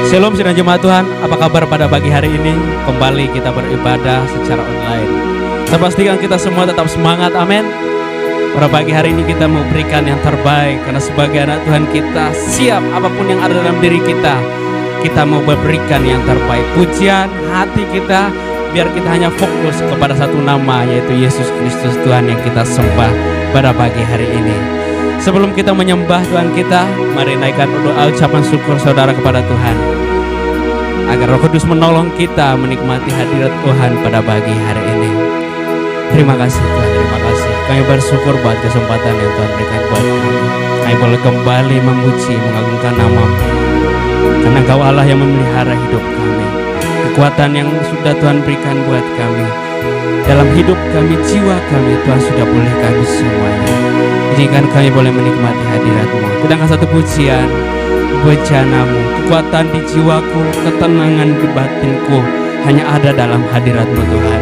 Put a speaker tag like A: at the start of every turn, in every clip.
A: Shalom sidang jemaat Tuhan, apa kabar pada pagi hari ini? Kembali kita beribadah secara online. Saya pastikan kita semua tetap semangat, amin. Pada pagi hari ini kita mau berikan yang terbaik, karena sebagai anak Tuhan kita siap apapun yang ada dalam diri kita. Kita mau berikan yang terbaik, pujian hati kita, biar kita hanya fokus kepada satu nama, yaitu Yesus Kristus Tuhan yang kita sembah pada pagi hari ini. Sebelum kita menyembah Tuhan kita, mari naikkan doa ucapan syukur saudara kepada Tuhan, agar Roh Kudus menolong kita menikmati hadirat Tuhan pada pagi hari ini. Terima kasih Tuhan, terima kasih. Kami bersyukur buat kesempatan yang Tuhan berikan buat kami. Kami boleh kembali memuji, mengagungkan nama-Mu, karena Engkau Allah yang memelihara hidup kami. Kekuatan yang sudah Tuhan berikan buat kami dalam hidup kami, jiwa kami, Tuhan sudah pulihkan semuanya. Izinkan kami boleh menikmati hadirat-Mu. Sedangkan satu pujian, bejana-Mu, kekuatan di jiwaku, ketenangan di batinku hanya ada dalam hadirat-Mu Tuhan.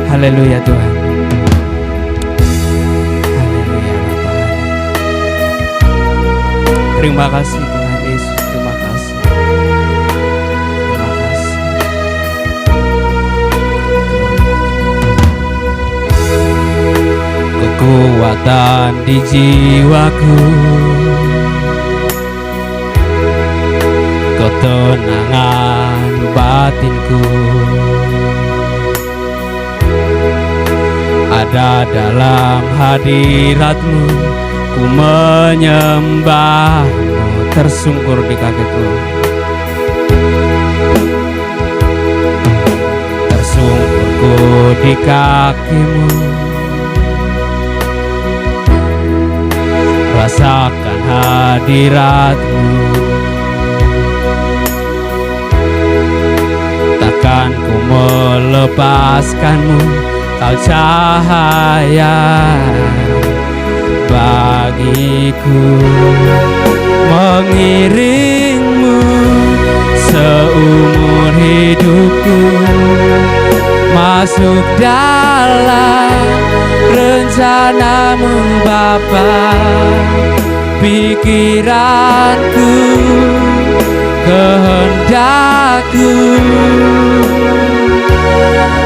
A: Haleluya Tuhan. Haleluya Bapa. Terima kasih Tuhan Yesus, terima kasih. Terima kasih. Kekuatan di jiwaku, ketenangan batinku ada dalam hadirat-Mu. Ku menyembah-Mu, tersungkur di kakiku, tersungkurku di kaki-Mu. Rasakan hadirat-Mu, takkan ku melepaskan-Mu. Kau cahaya bagiku, mengiring-Mu seumur hidupku, masuk dalam rencana-Mu Bapa. Pikiranku, kehendakku,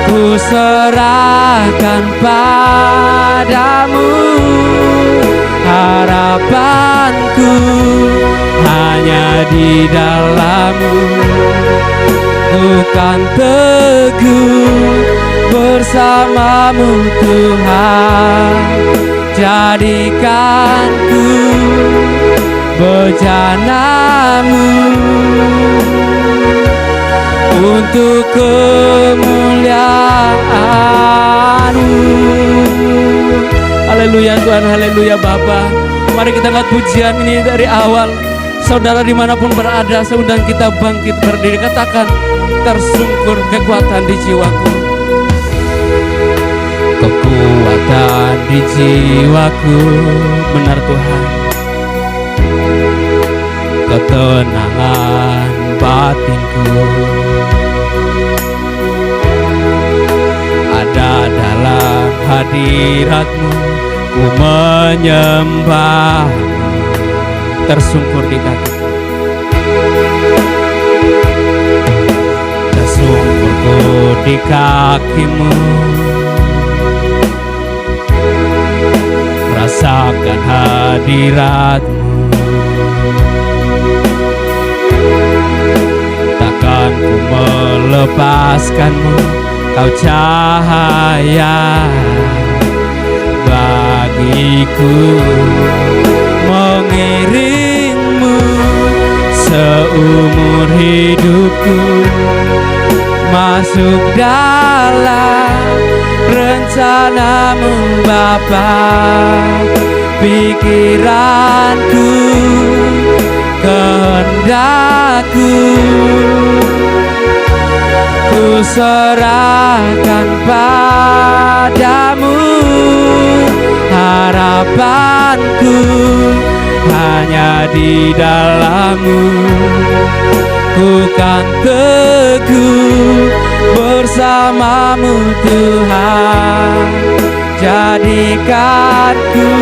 A: ku serahkan padamu. Harapanku hanya di dalam-Mu. Ku kan teguh bersama-Mu Tuhan. Jadikanku bejana-Mu untuk kemuliaan-Mu. Haleluya Tuhan, haleluya Bapa. Mari kita angkat pujian ini dari awal. Saudara dimanapun berada, saya undang kita bangkit berdiri. Katakan, tersungkur kekuatan di jiwaku, kekuatan di jiwaku, benar Tuhan. Ketenangan batinku ada dalam hadirat-Mu. Ku menyembah-Mu, tersungkur di kaki-Mu, tersungkurku di kaki-Mu. Rasakan hadirat-Mu, takkan ku lepaskanmu, kau cahaya bagiku, mengiringmu seumur hidupku, masuk dalam rencanamu Bapa. Pikiranku, kehendakku, ku serahkan padamu. Harapanku hanya di dalam-Mu. Ku kan teguh bersama-Mu Tuhan. Jadikanku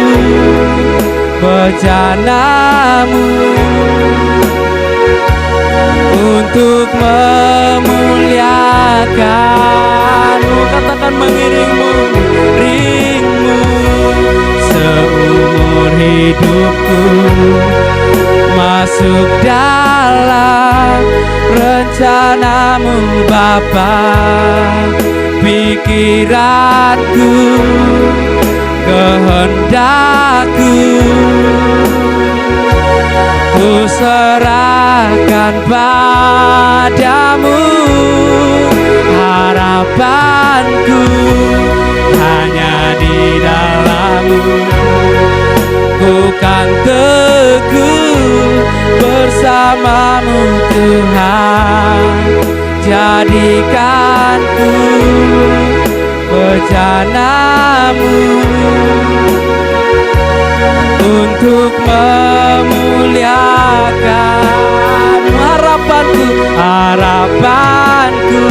A: bejana-Mu untuk memuliakan-Mu. Katakan mengiringmu, ringmu seumur hidupku, masuk dalam rencana-Mu Bapa. Pikiranku, kehendakku, ku serahkan padamu. Harapanku hanya di dalam-Mu. Ku kan teguh bersama-Mu Tuhan. Jadikanku bejana-Mu untuk memuliakan. Harapanku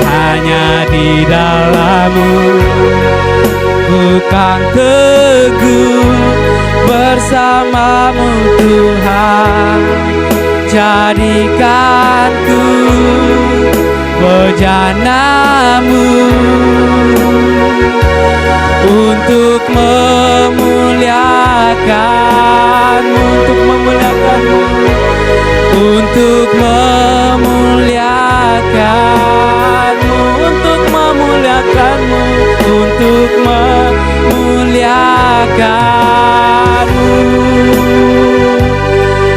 A: hanya di dalam-Mu. Ku kan teguh bersama-Mu Tuhan. Jadikanku bejana-Mu untuk memuliakan-Mu, untuk memuliakan-Mu, untuk memuliakan-Mu, untuk memuliakan-Mu, untuk memuliakan-Mu.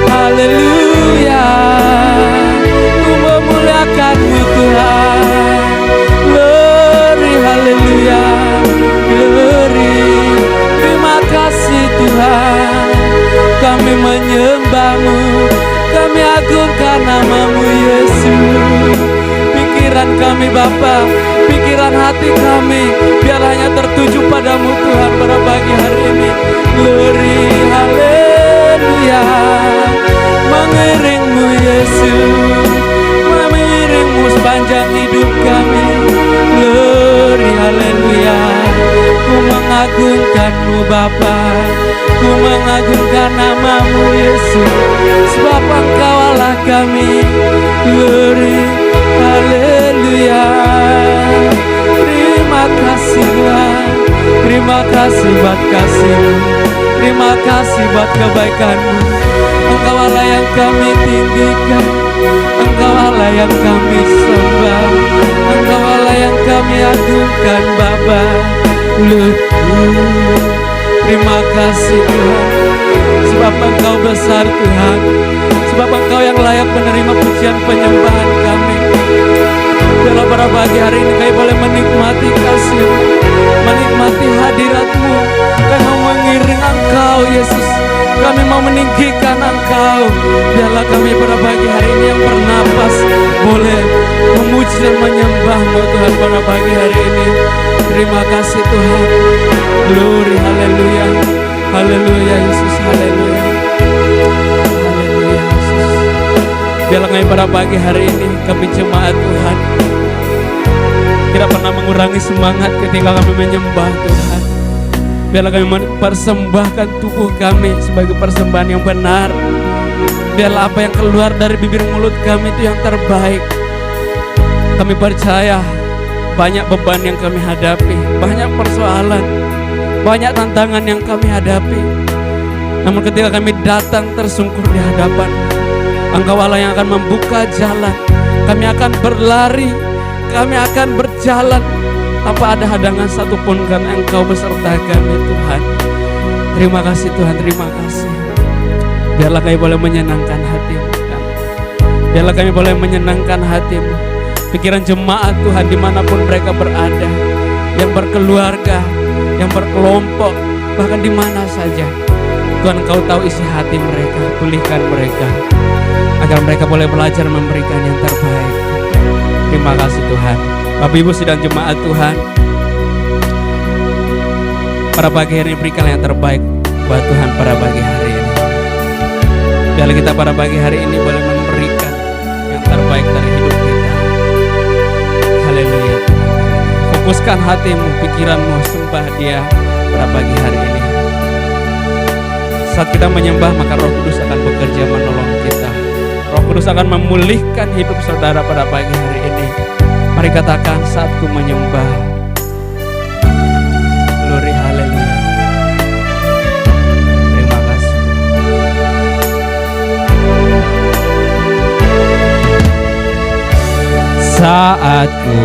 A: Haleluya, ku memuliakan-Mu Tuhan. Glory, haleluya, glory. Terima kasih Tuhan, kami menyembah-Mu, kami agungkan nama-Mu Yesus. Pikiran kami Bapa, pikiran hati kami biar hanya tertuju padamu Tuhan pada pagi hari ini. Glory, haleluya. Mengiring-Mu Yesus, mengiring-Mu sepanjang hidup kami. Glory, haleluya. Ku mengagungkan-Mu Bapa, ku mengagungkan nama-Mu Yesus, sebab Engkau Allah kami. Glory, haleluya. Terima kasih Tuhan, terima kasih buat kasih-Mu, terima kasih buat kebaikan-Mu. Engkau Allah yang kami tinggikan, Engkau Allah yang kami sembah, Engkau Allah yang kami agungkan Bapa. Terima kasih Tuhan, sebab Engkau besar Tuhan, sebab Engkau yang layak menerima pujian penyembahan kami. Dalam pada pagi hari ini kami boleh menikmati kasih-Mu, menikmati hadirat-Mu. Kami mau mengiring Engkau Yesus, kami mau meninggikan Engkau. Biarlah kami pada pagi hari ini yang bernapas boleh memuji dan menyembah-Mu Tuhan pada pagi hari ini. Terima kasih Tuhan. Glory, haleluya, haleluya Yesus, haleluya, haleluya Yesus. Biarlah kami pada pagi hari ini, kami jemaat Tuhan, tidak pernah mengurangi semangat ketika kami menyembah Tuhan. Biarlah kami mempersembahkan tubuh kami sebagai persembahan yang benar. Biarlah apa yang keluar dari bibir mulut kami itu yang terbaik. Kami percaya banyak beban yang kami hadapi, banyak persoalan, banyak tantangan yang kami hadapi. Namun ketika kami datang tersungkur di hadapan, Engkau Allah yang akan membuka jalan, Kami akan berlari, kami akan berjalan tanpa ada hadangan satupun karena Engkau beserta kami Tuhan. Terima kasih Tuhan, terima kasih. Biarlah kami boleh menyenangkan hati-Mu Tuhan. Biarlah kami boleh menyenangkan hati-Mu. Pikiran jemaat Tuhan dimanapun mereka berada, yang berkeluarga, yang berkelompok, bahkan di mana saja. Tuhan, Engkau tahu isi hati mereka, pulihkan mereka, agar mereka boleh belajar memberikan yang terbaik. Terima kasih Tuhan. Bapak Ibu sidang jemaat Tuhan, pada pagi hari ini berikan yang terbaik buat Tuhan pada pagi hari ini. Biarlah kita pada pagi hari ini boleh memberikan yang terbaik dari hidup kita. Haleluya. Fokuskan hatimu, pikiranmu, sembah Dia pada pagi hari ini. Saat kita menyembah, maka Roh Kudus akan bekerja menolong kita. Roh Kudus akan memulihkan hidup saudara pada pagi hari ini. Mari katakan, saat ku menyembah. Glory, haleluya. Terima kasih. Saat ku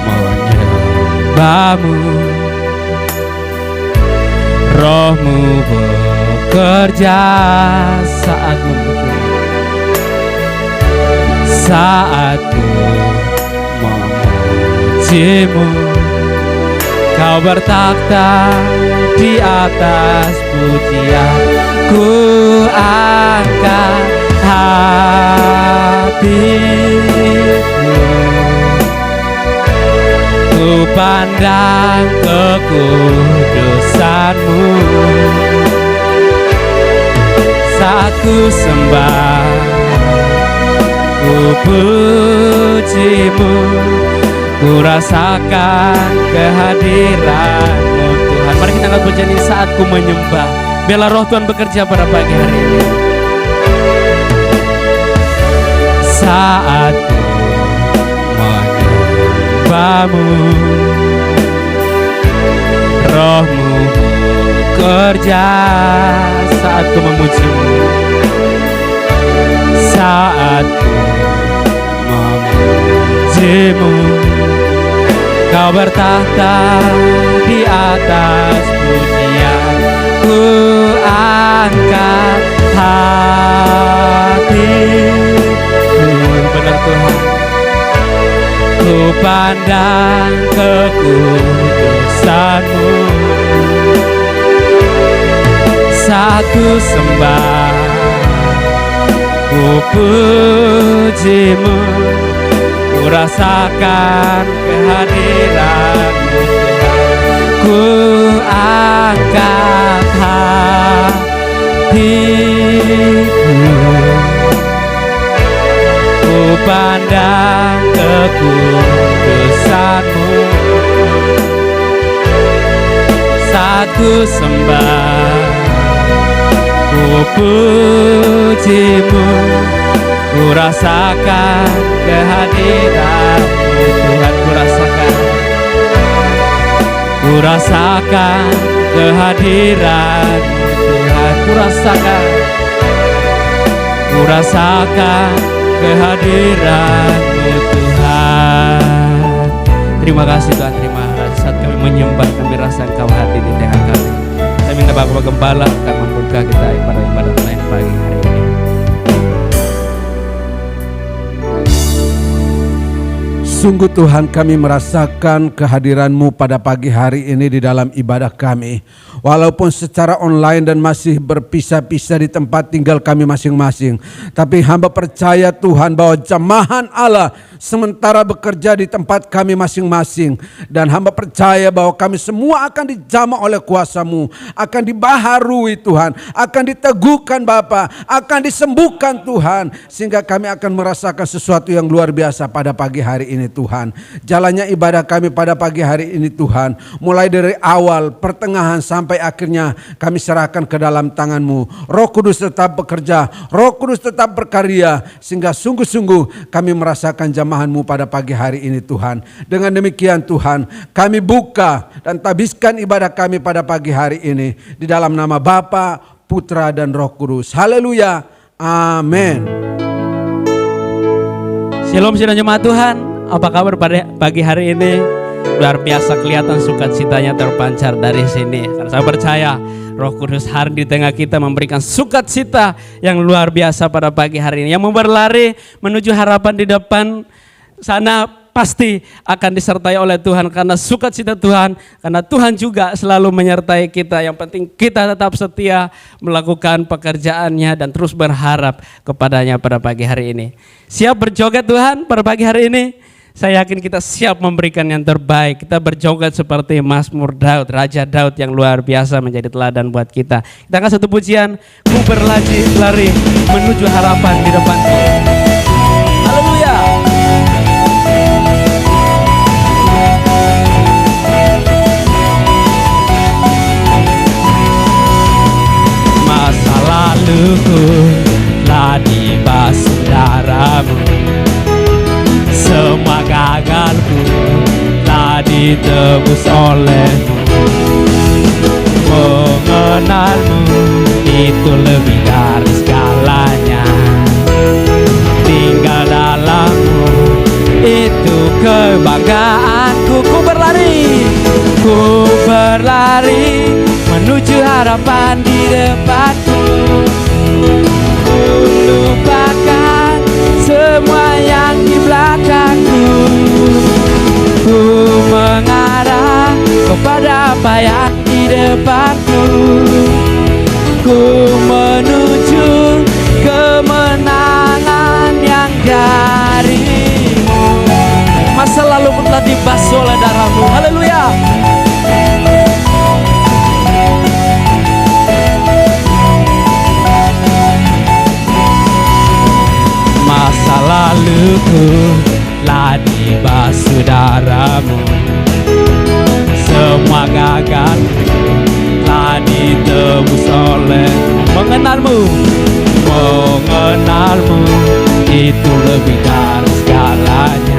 A: menyembah-Mu, Roh-Mu bekerja saat memukul. Saat ku memuji-Mu, Kau bertakhta di atas pujian. Ku angkat hatiku, ku pandang kekudusan-Mu. Saat ku sembah, ku puji-Mu, ku rasakan kehadiran-Mu Tuhan. Mari kita angkat pujian ini, saat ku menyembah. Biarlah Roh Tuhan bekerja pada pagi hari ini. Saat ku menyembah-Mu, Roh-Mu bekerja saat ku memuji-Mu. Saat ku memuji-Mu, Kau bertakhta di atas pujian. Ku angkat hatiku, benar Tuhan. Ku pandang kekudusan-Mu. Saat ku sembah, ku puji-Mu, ku rasakan kehadiran-Mu Tuhan. Ku angkat hatiku, ku pandang kekudusan-Mu. Saat ku sembah, ku puji-Mu, ku rasakan kehadiran-Mu Tuhan. Ku rasakan kehadiran-Mu Tuhan. Ku rasakan kehadiran-Mu Tuhan. Terima kasih Tuhan, terima kasih. Saat kami menyembah, kami rasa Engkau hadir di tengah kami. Saya minta Bapak Gembala akan membuka kita pada ibadat lain pagi hari ini.
B: Sungguh Tuhan, kami merasakan kehadiran-Mu pada pagi hari ini di dalam ibadah kami. Walaupun secara online dan masih berpisah-pisah di tempat tinggal kami masing-masing. Tapi hamba percaya Tuhan bahwa jamahan Allah sementara bekerja di tempat kami masing-masing. Dan hamba percaya bahwa kami semua akan dijamah oleh kuasa-Mu. Akan dibaharui Tuhan, akan diteguhkan Bapa, akan disembuhkan Tuhan. Sehingga kami akan merasakan sesuatu yang luar biasa pada pagi hari ini Tuhan. Jalannya ibadah kami pada pagi hari ini Tuhan, mulai dari awal, pertengahan sampai akhirnya kami serahkan ke dalam tangan-Mu. Roh Kudus tetap bekerja, Roh Kudus tetap berkarya, sehingga sungguh-sungguh kami merasakan jamahan-Mu pada pagi hari ini Tuhan. Dengan demikian Tuhan, kami buka dan tabiskan ibadah kami pada pagi hari ini di dalam nama Bapa, Putra dan Roh Kudus. Haleluya, amin.
A: Shalom jemaat Tuhan. Apa kabar pada pagi hari ini? Luar biasa kelihatan sukacitanya terpancar dari sini. Karena saya percaya Roh Kudus hadir di tengah kita memberikan sukacita yang luar biasa pada pagi hari ini. Yang mau berlari menuju harapan di depan sana pasti akan disertai oleh Tuhan karena sukacita Tuhan, karena Tuhan juga selalu menyertai kita. Yang penting kita tetap setia melakukan pekerjaannya dan terus berharap kepadanya pada pagi hari ini. Siap berjoget Tuhan pada pagi hari ini? Saya yakin kita siap memberikan yang terbaik. Kita berjoget seperti Mazmur Daud, Raja Daud yang luar biasa menjadi teladan buat kita. Kita akan satu pujian, ku berlari menuju harapan di depanku. Haleluya. Masa laluku telah dibasuh darah-Mu, semua gagalku telah ditebus oleh-Mu. Mengenal-Mu itu lebih dari segalanya. Tinggal dalam-Mu itu kebanggaanku. Ku berlari menuju harapan di depanku. Ku lupakan semua yang di belakangku. Ku mengarah kepada apa yang di depanku. Ku menuju kemenangan yang dari-Mu. Masa lalu telah dibasuh oleh darah-Mu. Haleluya. Masa laluku telah dibasuh darah-Mu, semua gagal telah ditebus oleh mengenal-Mu. Mengenal-Mu itu lebih dari segalanya.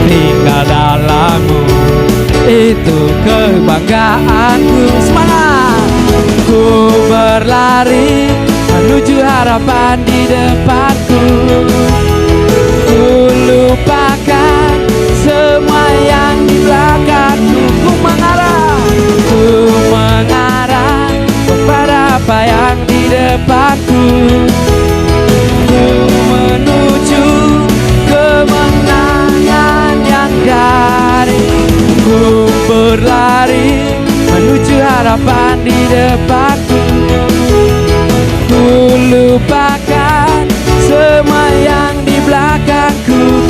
A: Tinggal dalam-Mu itu kebanggaanku. Semangat! Ku berlari menuju harapan di depanku. Ku lupakan semua yang di belakangku. Ku mengarah kepada apa yang di depanku. Ku menuju kemenangan yang dari. Ku berlari menuju harapan di depanku. Ku lupakan semua yang di belakangku.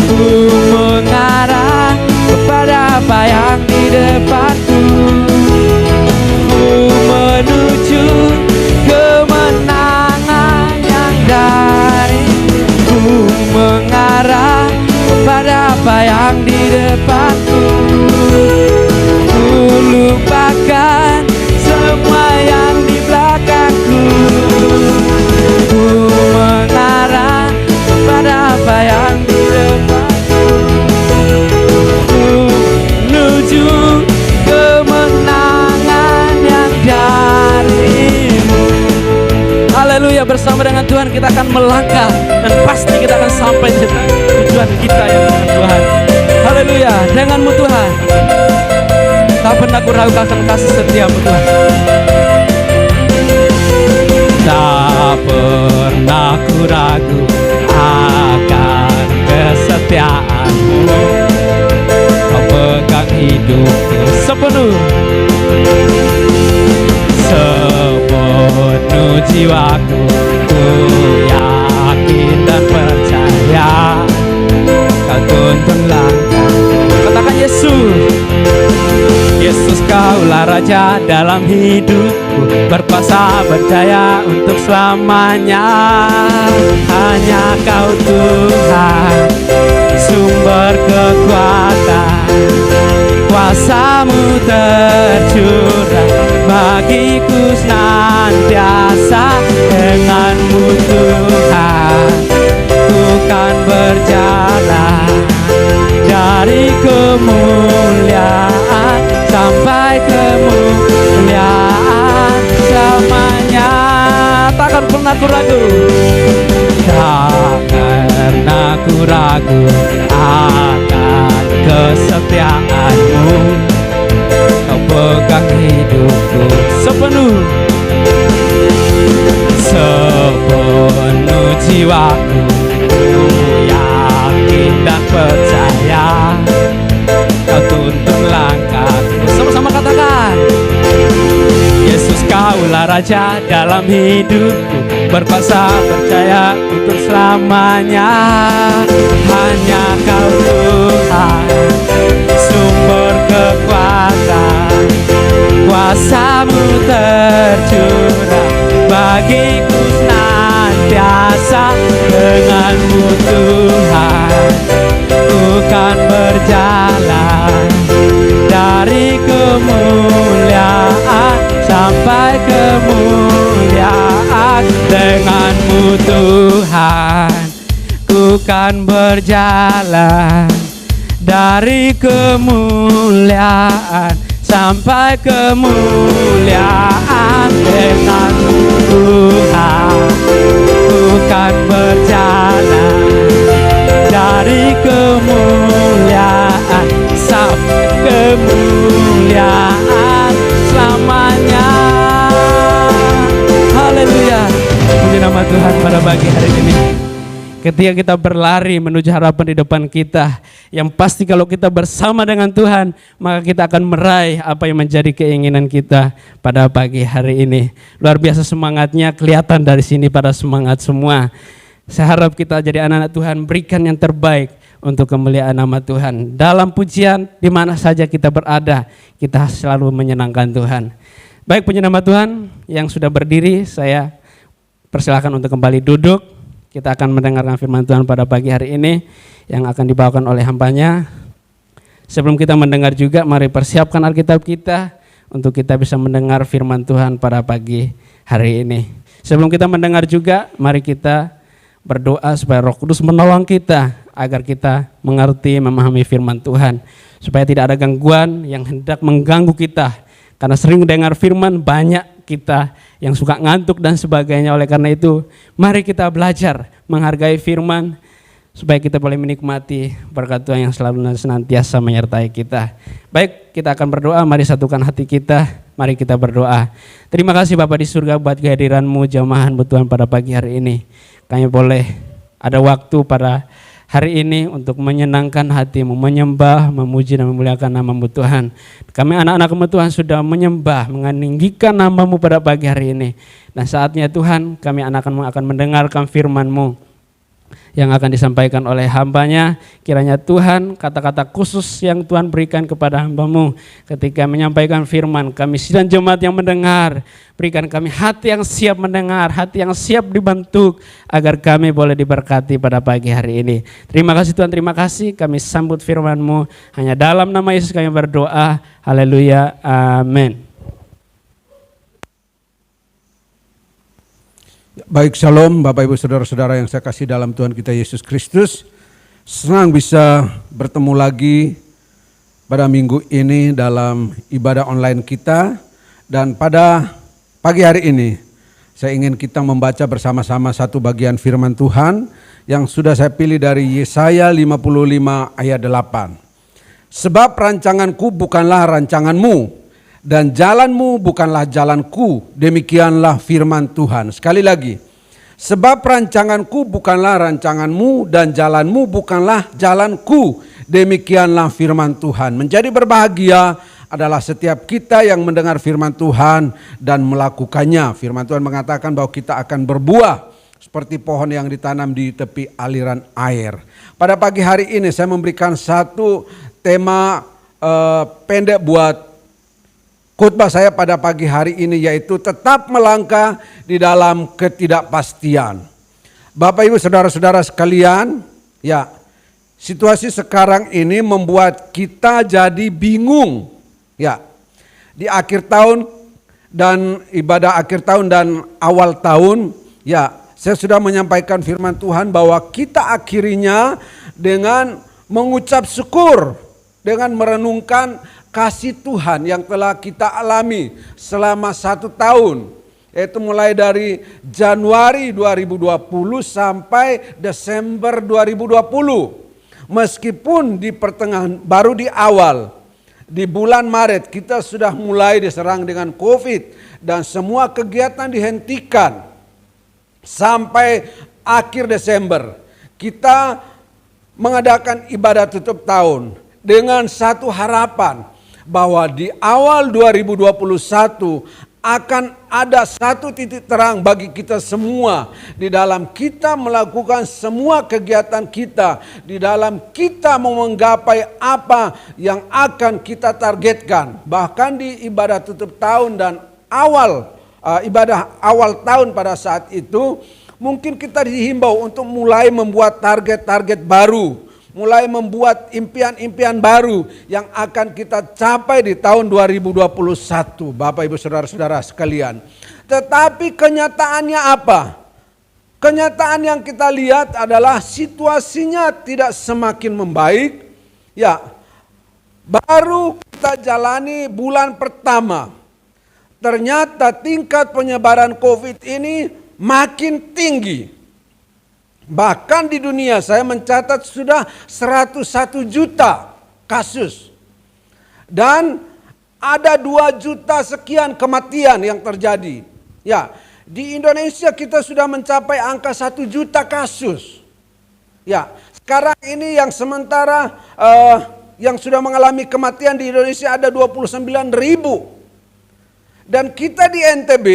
A: Ku mengarah kepada apa yang di depanku. Ku menuju kemenangan yang dari. Ku mengarah kepada apa yang di depanku. Ku lupakan semua yang di belakangku. Ku mengarah kepada apa yang di depanku. Ku menuju kemenangan yang dari-Mu. Haleluya, bersama dengan Tuhan kita akan melangkah dan pasti kita akan sampai tujuan kita ya Tuhan. Haleluya, dengan-Mu Tuhan tak pernah ku ragukan kasih setia-Mu Tuhan. Tak pernah ku ragu akan kesetiaan-Mu. Kau pegang hidupku sepenuh jiwaku. Ku yakin dan percaya Kau tuntun langkah. Katakan Yesus, Yesus Kaulah Raja dalam hidupku, berkuasa berdaya untuk selamanya. Hanya Kau Tuhan, sumber kekuatan, kuasa-Mu tercurah bagiku senantiasa. Dengan-Mu Tuhan, ku kan berjalan dari kemuliaan sampai kemuliaan selamanya. Takkan pernah ku ragu, takkan aku ragu akan kesetiaanmu. Kau pegang hidupku sepenuh jiwaku. Ku yakin dan percaya Kau tuntun langkahku. Sama-sama katakan, Yesus Kaulah Raja dalam hidupku, berkuasa percaya untuk selamanya. Hanya Kau Tuhan, sumber kekuatan, kuasa-Mu tercurah bagiku senantiasa. Dengan-Mu Tuhan, ku kan berjalan dari kemuliaan sampai kemuliaan. Dengan-Mu Tuhan, ku kan berjalan dari kemuliaan sampai kemuliaan. Dengan-Mu Tuhan, ku kan berjalan dari kemuliaan sampai kemuliaan selamanya. Haleluya. Puji nama Tuhan pada pagi hari ini. Ketika kita berlari menuju harapan di depan kita, yang pasti kalau kita bersama dengan Tuhan, maka kita akan meraih apa yang menjadi keinginan kita pada pagi hari ini. Luar biasa semangatnya, kelihatan dari sini pada semangat semua. Saya harap kita jadi anak-anak Tuhan, berikan yang terbaik untuk kemuliaan nama Tuhan. Dalam pujian, di mana saja kita berada, kita selalu menyenangkan Tuhan. Baik, puji nama Tuhan, yang sudah berdiri, saya persilakan untuk kembali duduk. Kita akan mendengarkan firman Tuhan pada pagi hari ini yang akan dibawakan oleh hambanya. Sebelum kita mendengar juga, mari persiapkan Alkitab kita untuk kita bisa mendengar firman Tuhan pada pagi hari ini. Sebelum kita mendengar juga, mari kita berdoa supaya Roh Kudus menolong kita agar kita mengerti, memahami firman Tuhan. Supaya tidak ada gangguan yang hendak mengganggu kita. Karena sering dengar firman, banyak kita yang suka ngantuk dan sebagainya. Oleh karena itu, mari kita belajar menghargai firman supaya kita boleh menikmati berkat Tuhan yang selalu dan senantiasa menyertai kita. Baik, kita akan berdoa. Mari satukan hati kita. Mari kita berdoa. Terima kasih Bapa di surga buat kehadiran-Mu, jamaah Tuhan pada pagi hari ini. Kami boleh ada waktu pada hari ini untuk menyenangkan hati-Mu, menyembah, memuji dan memuliakan nama-Mu Tuhan. Kami anak-anak-Mu Tuhan sudah menyembah, meninggikan nama-Mu pada pagi hari ini. Dan saatnya Tuhan, kami anak-anak-Mu akan mendengarkan firman-Mu yang akan disampaikan oleh hambanya. Kiranya Tuhan, kata-kata khusus yang Tuhan berikan kepada hamba-Mu ketika menyampaikan firman, kami sidang jemaat yang mendengar, berikan kami hati yang siap mendengar, hati yang siap dibentuk, agar kami boleh diberkati pada pagi hari ini. Terima kasih Tuhan, terima kasih. Kami sambut firman-Mu, hanya dalam nama Yesus kami berdoa. Haleluya, amin.
B: Baik, shalom Bapak Ibu Saudara-saudara yang saya kasih dalam Tuhan kita Yesus Kristus. Senang bisa bertemu lagi pada minggu ini dalam ibadah online kita. Dan pada pagi hari ini saya ingin kita membaca bersama-sama satu bagian firman Tuhan yang sudah saya pilih dari Yesaya 55 ayat 8. Sebab rancanganku bukanlah rancanganmu, dan jalanmu bukanlah jalanku, demikianlah firman Tuhan. Sekali lagi, sebab rancanganku bukanlah rancanganmu, dan jalanmu bukanlah jalanku, demikianlah firman Tuhan. Menjadi berbahagia adalah setiap kita yang mendengar firman Tuhan dan melakukannya. Firman Tuhan mengatakan bahwa kita akan berbuah seperti pohon yang ditanam di tepi aliran air. Pada pagi hari ini saya memberikan satu tema pendek buat khotbah saya pada pagi hari ini, yaitu tetap melangkah di dalam ketidakpastian. Bapak Ibu Saudara-saudara sekalian, ya, situasi sekarang ini membuat kita jadi bingung. Ya, di akhir tahun dan ibadah akhir tahun dan awal tahun, ya, saya sudah menyampaikan firman Tuhan bahwa kita akhirinya dengan mengucap syukur, dengan merenungkan kasih Tuhan yang telah kita alami selama 1 tahun. yaitu mulai dari Januari 2020 sampai Desember 2020. Meskipun di pertengahan, baru di awal, di bulan Maret kita sudah mulai diserang dengan COVID dan semua kegiatan dihentikan sampai akhir Desember. Kita mengadakan ibadah tutup tahun dengan satu harapan bahwa di awal 2021 akan ada satu titik terang bagi kita semua di dalam kita melakukan semua kegiatan kita, di dalam kita mau menggapai apa yang akan kita targetkan. Bahkan di ibadah tutup tahun dan ibadah awal tahun pada saat itu, mungkin kita dihimbau untuk mulai membuat target-target baru, mulai membuat impian-impian baru yang akan kita capai di tahun 2021, Bapak Ibu Saudara-saudara sekalian. Tetapi kenyataannya apa? Kenyataan yang kita lihat adalah situasinya tidak semakin membaik. Ya, baru kita jalani bulan pertama. Ternyata tingkat penyebaran COVID ini makin tinggi. Bahkan di dunia saya mencatat sudah 101 juta kasus. Dan ada 2 juta sekian kematian yang terjadi. Ya, di Indonesia kita sudah mencapai angka 1 juta kasus. Ya, sekarang ini yang sementara yang sudah mengalami kematian di Indonesia ada 29 ribu. Dan kita di NTB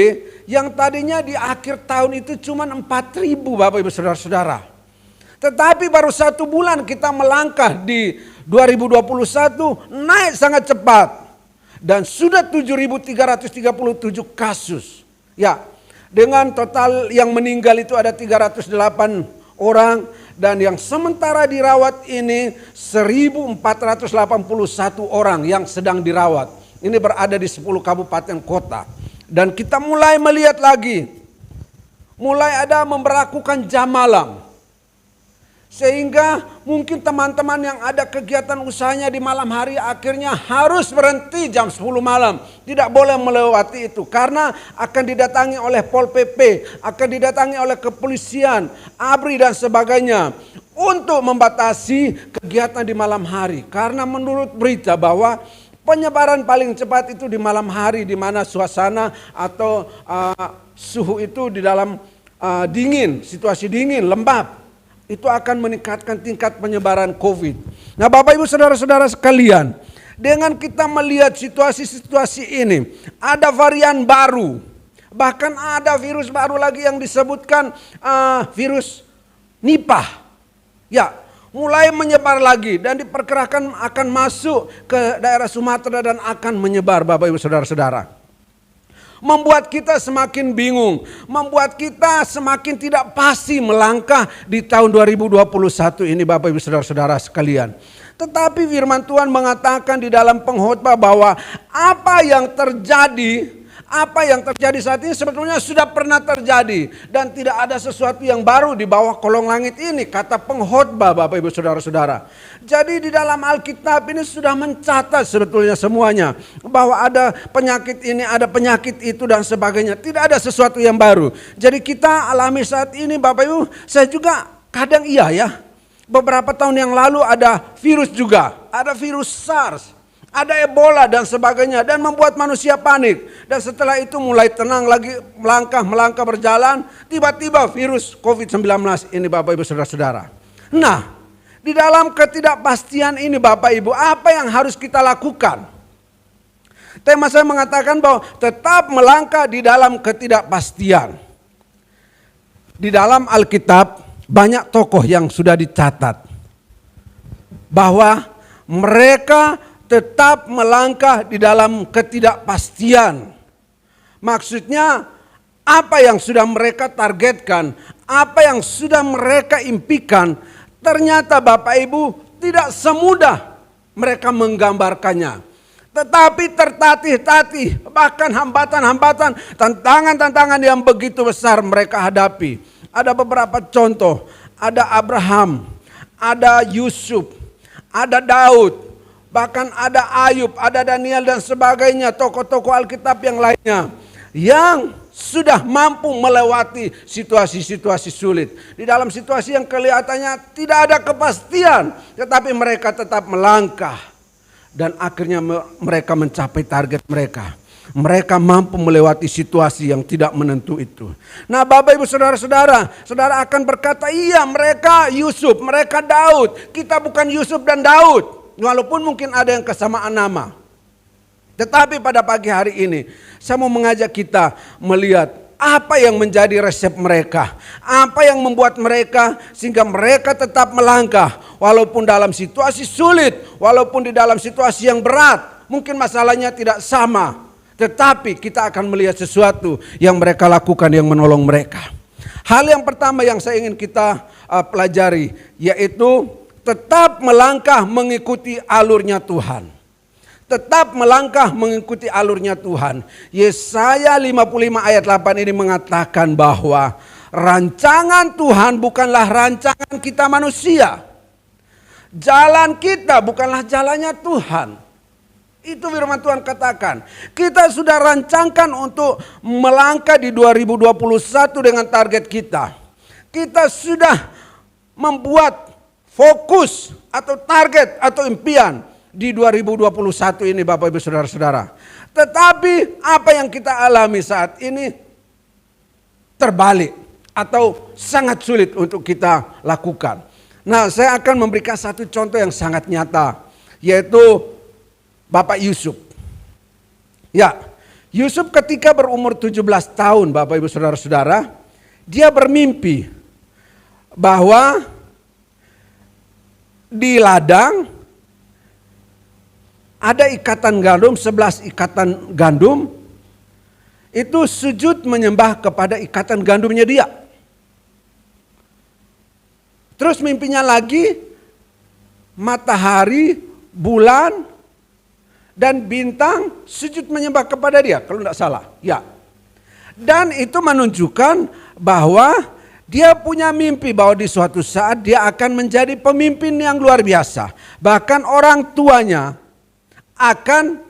B: yang tadinya di akhir tahun itu cuma 4.000 Bapak Ibu Saudara-saudara. Tetapi baru 1 bulan kita melangkah di 2021 naik sangat cepat. Dan sudah 7.337 kasus. Ya, dengan total yang meninggal itu ada 308 orang. Dan yang sementara dirawat ini 1.481 orang yang sedang dirawat. Ini berada di 10 kabupaten kota. Dan kita mulai melihat lagi. Mulai ada memberlakukan jam malam. Sehingga mungkin teman-teman yang ada kegiatan usahanya di malam hari akhirnya harus berhenti jam 10 malam. Tidak boleh melewati itu. Karena akan didatangi oleh Pol PP. Akan didatangi oleh kepolisian, ABRI dan sebagainya. Untuk membatasi kegiatan di malam hari. Karena menurut berita bahwa penyebaran paling cepat itu di malam hari, di mana suasana atau suhu itu di dalam dingin, situasi dingin, lembab. Itu akan meningkatkan tingkat penyebaran COVID. Nah Bapak Ibu Saudara-saudara sekalian, dengan kita melihat situasi-situasi ini, ada varian baru. Bahkan ada virus baru lagi yang disebutkan virus Nipah. Ya, mulai menyebar lagi dan diperkirakan akan masuk ke daerah Sumatera dan akan menyebar Bapak Ibu Saudara-saudara. Membuat kita semakin bingung, membuat kita semakin tidak pasti melangkah di tahun 2021 ini Bapak Ibu Saudara-saudara sekalian. Tetapi firman Tuhan mengatakan di dalam pengkhotbah bahwa apa yang terjadi saat ini sebetulnya sudah pernah terjadi. Dan tidak ada sesuatu yang baru di bawah kolong langit ini, kata pengkhotbah Bapak Ibu Saudara-saudara. Jadi di dalam Alkitab ini sudah mencatat sebetulnya semuanya. Bahwa ada penyakit ini, ada penyakit itu dan sebagainya. Tidak ada sesuatu yang baru. Jadi kita alami saat ini Bapak Ibu, saya juga kadang ya. Beberapa tahun yang lalu ada virus juga. Ada virus SARS. Ada Ebola dan sebagainya dan membuat manusia panik. Dan setelah itu mulai tenang lagi, melangkah berjalan. Tiba-tiba virus COVID-19 ini Bapak Ibu Saudara-saudara. Nah, di dalam ketidakpastian ini Bapak Ibu, apa yang harus kita lakukan? Tema saya mengatakan bahwa tetap melangkah di dalam ketidakpastian. Di dalam Alkitab banyak tokoh yang sudah dicatat. Bahwa mereka tetap melangkah di dalam ketidakpastian. Maksudnya apa yang sudah mereka targetkan, apa yang sudah mereka impikan, ternyata Bapak Ibu tidak semudah mereka menggambarkannya. Tetapi tertatih-tatih, bahkan hambatan-hambatan, tantangan-tantangan yang begitu besar mereka hadapi. Ada beberapa contoh, ada Abraham, ada Yusuf, ada Daud, bahkan ada Ayub, ada Daniel dan sebagainya, tokoh-tokoh Alkitab yang lainnya. Yang sudah mampu melewati situasi-situasi sulit. Di dalam situasi yang kelihatannya tidak ada kepastian, tetapi mereka tetap melangkah. Dan akhirnya mereka mencapai target mereka. Mereka mampu melewati situasi yang tidak menentu itu. Nah, Bapak Ibu Saudara-saudara, saudara akan berkata, iya mereka Yusuf, mereka Daud. Kita bukan Yusuf dan Daud. Walaupun mungkin ada yang kesamaan nama. Tetapi pada pagi hari ini, saya mau mengajak kita melihat apa yang menjadi resep mereka. Apa yang membuat mereka sehingga mereka tetap melangkah. Walaupun dalam situasi sulit, walaupun di dalam situasi yang berat. Mungkin masalahnya tidak sama. Tetapi kita akan melihat sesuatu yang mereka lakukan yang menolong mereka. Hal yang pertama yang saya ingin kita pelajari, yaitu tetap melangkah mengikuti alurnya Tuhan. Tetap melangkah mengikuti alurnya Tuhan. Yesaya 55 ayat 8 ini mengatakan bahwa rancangan Tuhan bukanlah rancangan kita manusia. Jalan kita bukanlah jalannya Tuhan. Itu firman Tuhan katakan. Kita sudah rancangkan untuk melangkah di 2021 dengan target kita. Kita sudah membuat fokus atau target atau impian di 2021 ini Bapak Ibu Saudara-saudara. Tetapi apa yang kita alami saat ini terbalik atau sangat sulit untuk kita lakukan. Nah, saya akan memberikan satu contoh yang sangat nyata, yaitu Bapak Yusuf. Ya, Yusuf ketika berumur 17 tahun Bapak Ibu Saudara-saudara, dia bermimpi bahwa di ladang ada ikatan gandum, 11 ikatan gandum, itu sujud menyembah kepada ikatan gandumnya dia. Terus mimpinya lagi, matahari, bulan, dan bintang sujud menyembah kepada dia, kalau tidak salah. Ya. Dan itu menunjukkan bahwa dia punya mimpi bahwa di suatu saat dia akan menjadi pemimpin yang luar biasa. Bahkan orang tuanya akan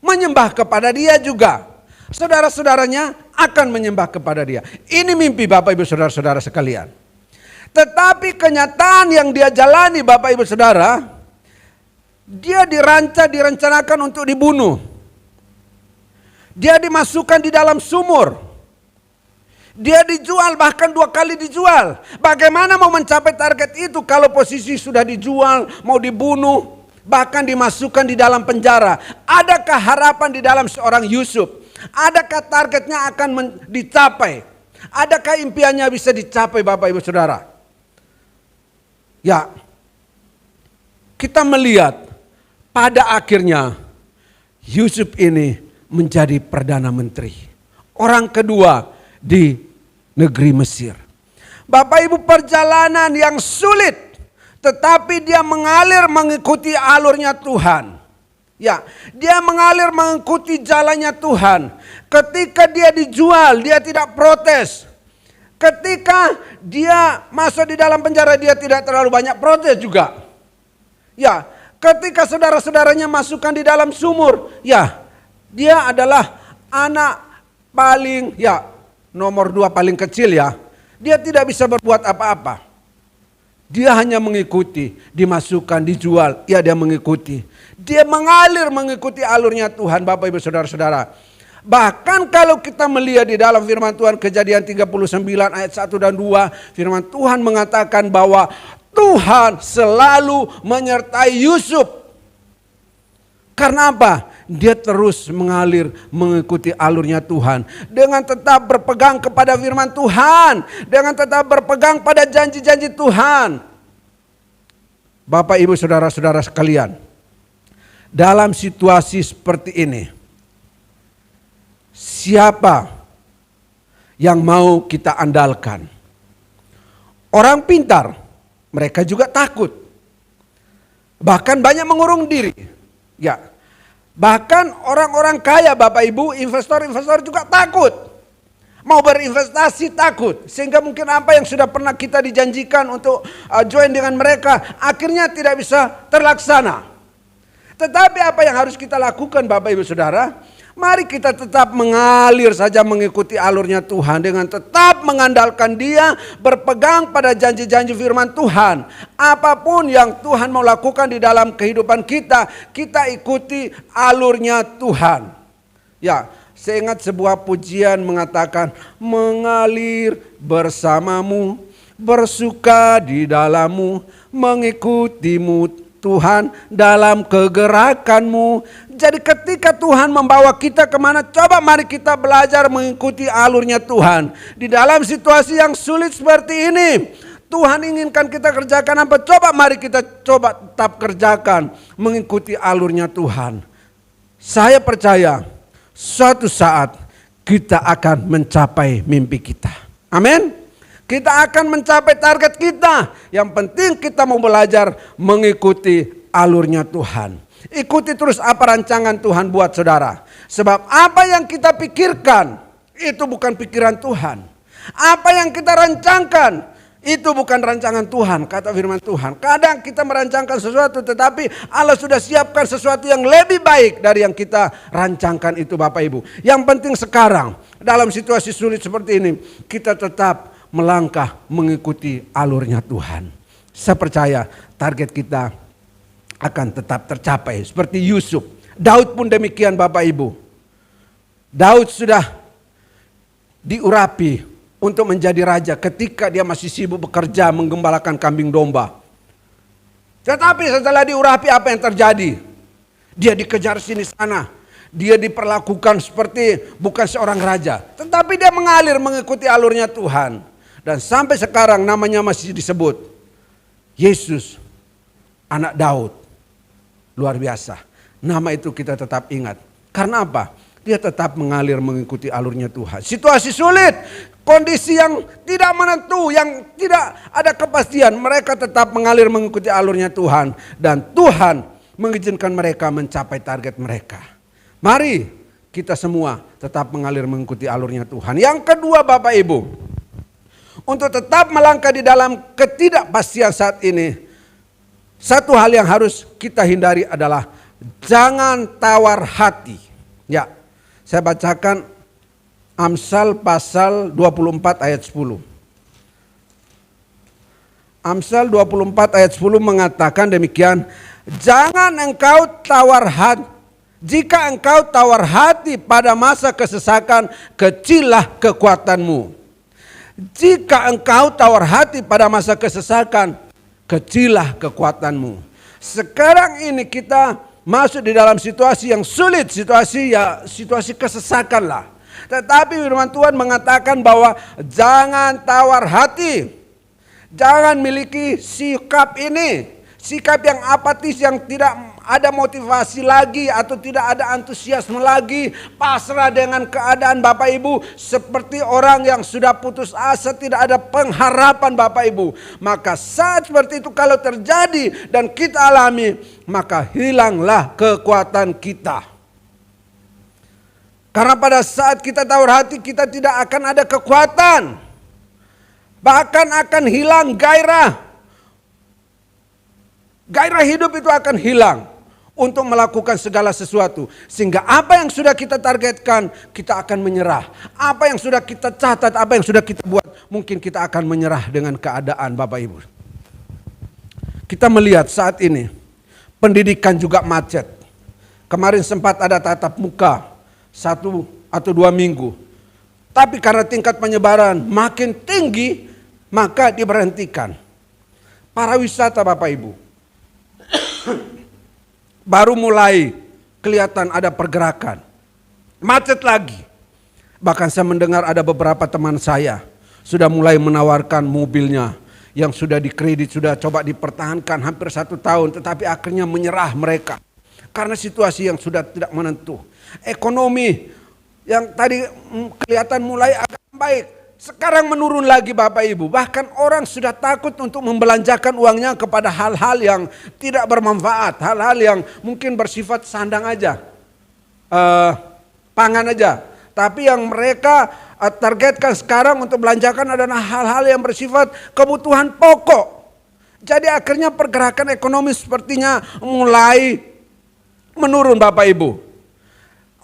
B: menyembah kepada dia juga. Saudara-saudaranya akan menyembah kepada dia. Ini mimpi Bapak Ibu Saudara-saudara sekalian. Tetapi kenyataan yang dia jalani Bapak Ibu Saudara, dia direncanakan untuk dibunuh. Dia dimasukkan di dalam sumur. Dia dijual, bahkan 2 kali dijual. Bagaimana mau mencapai target itu kalau posisi sudah dijual, mau dibunuh, bahkan dimasukkan di dalam penjara? Adakah harapan di dalam seorang Yusuf? Adakah targetnya akan dicapai? Adakah impiannya bisa dicapai Bapak Ibu Saudara? Ya, kita melihat pada akhirnya Yusuf ini menjadi Perdana Menteri. Orang kedua di negeri Mesir. Bapak Ibu, perjalanan yang sulit, tetapi dia mengalir mengikuti alurnya Tuhan. Ya, dia mengalir mengikuti jalannya Tuhan. Ketika dia dijual, dia tidak protes. Ketika dia masuk di dalam penjara, dia tidak terlalu banyak protes juga. Ya, ketika saudara-saudaranya masukkan di dalam sumur, ya, dia adalah anak paling, ya, nomor 2 paling kecil ya. Dia tidak bisa berbuat apa-apa. Dia hanya mengikuti, dimasukkan, dijual, ya dia mengikuti. Dia mengalir mengikuti alurnya Tuhan Bapak Ibu Saudara-saudara. Bahkan kalau kita melihat di dalam firman Tuhan Kejadian 39 ayat 1 dan 2, firman Tuhan mengatakan bahwa Tuhan selalu menyertai Yusuf. Karena apa? Dia terus mengalir mengikuti alurnya Tuhan. Dengan tetap berpegang kepada firman Tuhan. Dengan tetap berpegang pada janji-janji Tuhan. Bapak Ibu Saudara-saudara sekalian. Dalam situasi seperti ini, siapa yang mau kita andalkan? Orang pintar, mereka juga takut. Bahkan banyak mengurung diri. Ya. Bahkan orang-orang kaya Bapak Ibu, investor-investor juga takut. Mau berinvestasi takut. Sehingga mungkin apa yang sudah pernah kita dijanjikan untuk join dengan mereka, akhirnya tidak bisa terlaksana. Tetapi apa yang harus kita lakukan Bapak Ibu Saudara? Mari kita tetap mengalir saja mengikuti alurnya Tuhan dengan tetap mengandalkan Dia, berpegang pada janji-janji firman Tuhan. Apapun yang Tuhan mau lakukan di dalam kehidupan kita, kita ikuti alurnya Tuhan. Ya, saya ingat sebuah pujian mengatakan, mengalir bersamamu, bersuka di dalammu, mengikutimu Tuhan dalam kegerakanmu. Jadi ketika Tuhan membawa kita kemana, coba mari kita belajar mengikuti alurnya Tuhan. Di dalam situasi yang sulit seperti ini, Tuhan inginkan kita kerjakan apa? Coba mari kita coba tetap kerjakan mengikuti alurnya Tuhan. Saya percaya suatu saat kita akan mencapai mimpi kita. Amin. Kita akan mencapai target kita. Yang penting kita mau belajar mengikuti alurnya Tuhan. Ikuti terus apa rancangan Tuhan buat saudara. Sebab apa yang kita pikirkan itu bukan pikiran Tuhan. Apa yang kita rancangkan itu bukan rancangan Tuhan, kata firman Tuhan. Kadang kita merancangkan sesuatu tetapi Allah sudah siapkan sesuatu yang lebih baik dari yang kita rancangkan itu Bapak Ibu. Yang penting sekarang dalam situasi sulit seperti ini kita tetap melangkah mengikuti alurnya Tuhan. Saya percaya target kita akan tetap tercapai. Seperti Yusuf, Daud pun demikian Bapak Ibu. Daud sudah diurapi untuk menjadi raja ketika dia masih sibuk bekerja menggembalakan kambing domba. Tetapi setelah diurapi apa yang terjadi? Dia dikejar sini sana. Dia diperlakukan seperti bukan seorang raja. Tetapi dia mengalir mengikuti alurnya Tuhan. Dan sampai sekarang namanya masih disebut Yesus, anak Daud. Luar biasa. Nama itu kita tetap ingat. Karena apa? Dia tetap mengalir mengikuti alurnya Tuhan. Situasi sulit, kondisi yang tidak menentu, yang tidak ada kepastian. Mereka tetap mengalir mengikuti alurnya Tuhan. Dan Tuhan mengizinkan mereka mencapai target mereka. Mari kita semua tetap mengalir mengikuti alurnya Tuhan. Yang kedua Bapak Ibu, untuk tetap melangkah di dalam ketidakpastian saat ini, satu hal yang harus kita hindari adalah jangan tawar hati. Ya, saya bacakan Amsal pasal 24 ayat 10. Amsal 24 ayat 10 mengatakan demikian, jangan engkau tawar hati, jika engkau tawar hati pada masa kesesakan, kecillah kekuatanmu. Jika engkau tawar hati pada masa kesesakan, kecillah kekuatanmu. Sekarang ini kita masuk di dalam situasi yang sulit, situasi kesesakan lah. Tetapi firman Tuhan mengatakan bahwa jangan tawar hati. Jangan miliki sikap ini. Sikap yang apatis, yang tidak ada motivasi lagi atau tidak ada antusiasme lagi, pasrah dengan keadaan Bapak Ibu, seperti orang yang sudah putus asa, tidak ada pengharapan Bapak Ibu. Maka saat seperti itu kalau terjadi dan kita alami, maka hilanglah kekuatan kita. Karena pada saat kita tawar hati, kita tidak akan ada kekuatan, bahkan akan hilang gairah. Gairah hidup itu akan hilang untuk melakukan segala sesuatu. Sehingga apa yang sudah kita targetkan, kita akan menyerah. Apa yang sudah kita catat, apa yang sudah kita buat, mungkin kita akan menyerah dengan keadaan Bapak Ibu. Kita melihat saat ini, pendidikan juga macet. Kemarin sempat ada tatap muka 1 atau 2 minggu. Tapi karena tingkat penyebaran makin tinggi, maka diberhentikan. Para wisata Bapak Ibu, baru mulai kelihatan ada pergerakan. Macet lagi. Bahkan saya mendengar ada beberapa teman saya sudah mulai menawarkan mobilnya yang sudah dikredit, sudah coba dipertahankan hampir 1 tahun. Tetapi akhirnya menyerah mereka. Karena situasi yang sudah tidak menentu. Ekonomi yang tadi kelihatan mulai agak baik, sekarang menurun lagi Bapak Ibu. Bahkan orang sudah takut untuk membelanjakan uangnya kepada hal-hal yang tidak bermanfaat. Hal-hal yang mungkin bersifat sandang aja, pangan aja. Tapi yang mereka targetkan sekarang untuk belanjakan adalah hal-hal yang bersifat kebutuhan pokok. Jadi akhirnya pergerakan ekonomi sepertinya mulai menurun Bapak Ibu.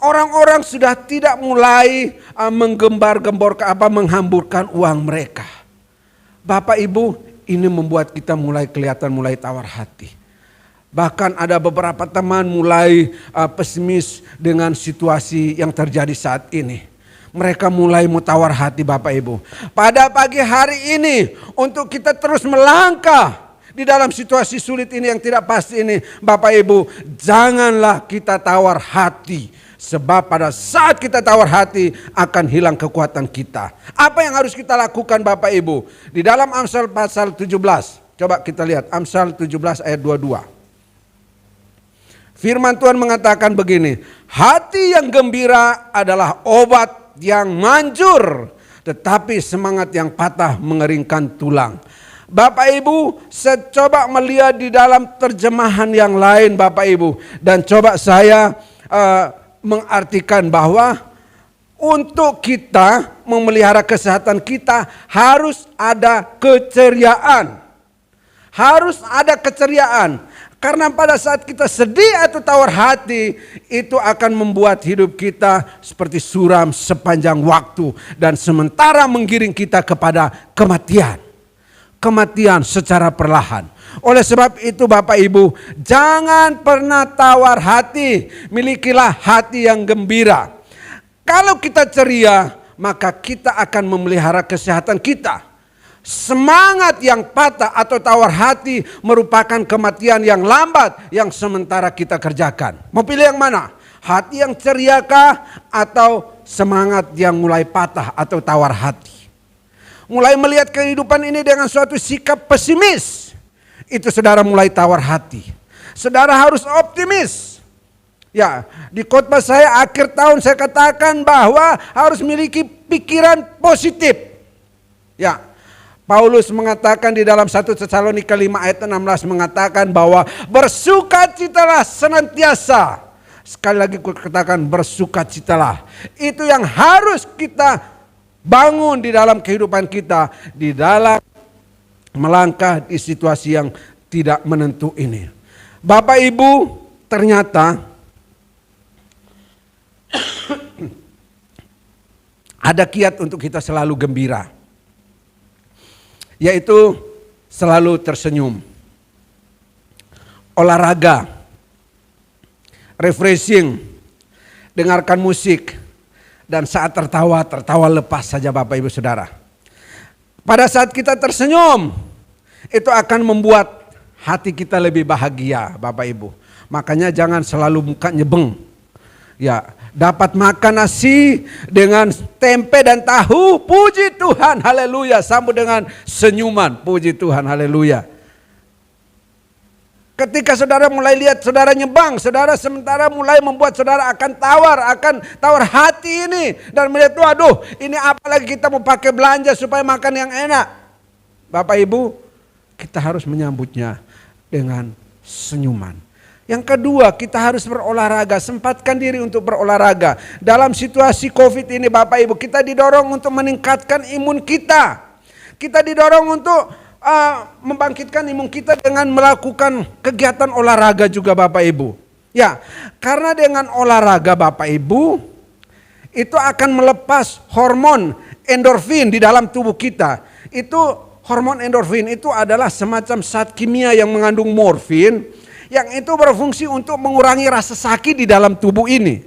B: Orang-orang sudah tidak mulai menghamburkan uang mereka. Bapak Ibu, ini membuat kita mulai kelihatan mulai tawar hati. Bahkan ada beberapa teman mulai pesimis dengan situasi yang terjadi saat ini. Mereka mulai mau tawar hati Bapak Ibu. Pada pagi hari ini untuk kita terus melangkah di dalam situasi sulit ini yang tidak pasti ini, Bapak Ibu, janganlah kita tawar hati. Sebab pada saat kita tawar hati akan hilang kekuatan kita. Apa yang harus kita lakukan Bapak Ibu? Di dalam Amsal pasal 17. Coba kita lihat Amsal 17 ayat 22. Firman Tuhan mengatakan begini. Hati yang gembira adalah obat yang manjur. Tetapi semangat yang patah mengeringkan tulang. Bapak Ibu, saya coba melihat di dalam terjemahan yang lain Bapak Ibu. Dan coba saya mengartikan bahwa untuk kita memelihara kesehatan kita harus ada keceriaan. Harus ada keceriaan. Karena pada saat kita sedih atau tawar hati, itu akan membuat hidup kita seperti suram sepanjang waktu. Dan sementara menggiring kita kepada kematian. Kematian secara perlahan. Oleh sebab itu Bapak Ibu, jangan pernah tawar hati, milikilah hati yang gembira. Kalau kita ceria, maka kita akan memelihara kesehatan kita. Semangat yang patah atau tawar hati merupakan kematian yang lambat yang sementara kita kerjakan. Mau pilih yang mana? Hati yang ceriakah atau semangat yang mulai patah atau tawar hati? Mulai melihat kehidupan ini dengan suatu sikap pesimis. Itu saudara mulai tawar hati. Saudara harus optimis. Ya, di khotbah saya akhir tahun saya katakan bahwa harus memiliki pikiran positif. Ya, Paulus mengatakan di dalam 1 Tesalonika 5 ayat 16 mengatakan bahwa bersukacitalah senantiasa. Sekali lagi aku katakan bersukacitalah. Itu yang harus kita bangun di dalam kehidupan kita, di dalam melangkah di situasi yang tidak menentu ini. Bapak Ibu, ternyata ada kiat untuk kita selalu gembira, yaitu selalu tersenyum. Olahraga, refreshing, dengarkan musik, dan saat tertawa lepas saja Bapak Ibu Saudara. Pada saat kita tersenyum, itu akan membuat hati kita lebih bahagia Bapak Ibu. Makanya jangan selalu muka nyebeng. Ya, dapat makan nasi dengan tempe dan tahu, puji Tuhan, haleluya. Sambut dengan senyuman, puji Tuhan, haleluya. Ketika saudara mulai lihat saudara nyebang, saudara sementara mulai membuat saudara akan tawar hati ini. Dan melihat, waduh ini apalagi kita mau pakai belanja supaya makan yang enak. Bapak Ibu, kita harus menyambutnya dengan senyuman. Yang kedua, kita harus berolahraga, sempatkan diri untuk berolahraga. Dalam situasi COVID ini Bapak Ibu, kita didorong untuk meningkatkan imun kita. Kita didorong untuk membangkitkan imun kita dengan melakukan kegiatan olahraga juga Bapak Ibu. Ya, karena dengan olahraga Bapak Ibu, itu akan melepas hormon endorfin di dalam tubuh kita. Itu hormon endorfin itu adalah semacam zat kimia yang mengandung morfin, yang itu berfungsi untuk mengurangi rasa sakit di dalam tubuh ini.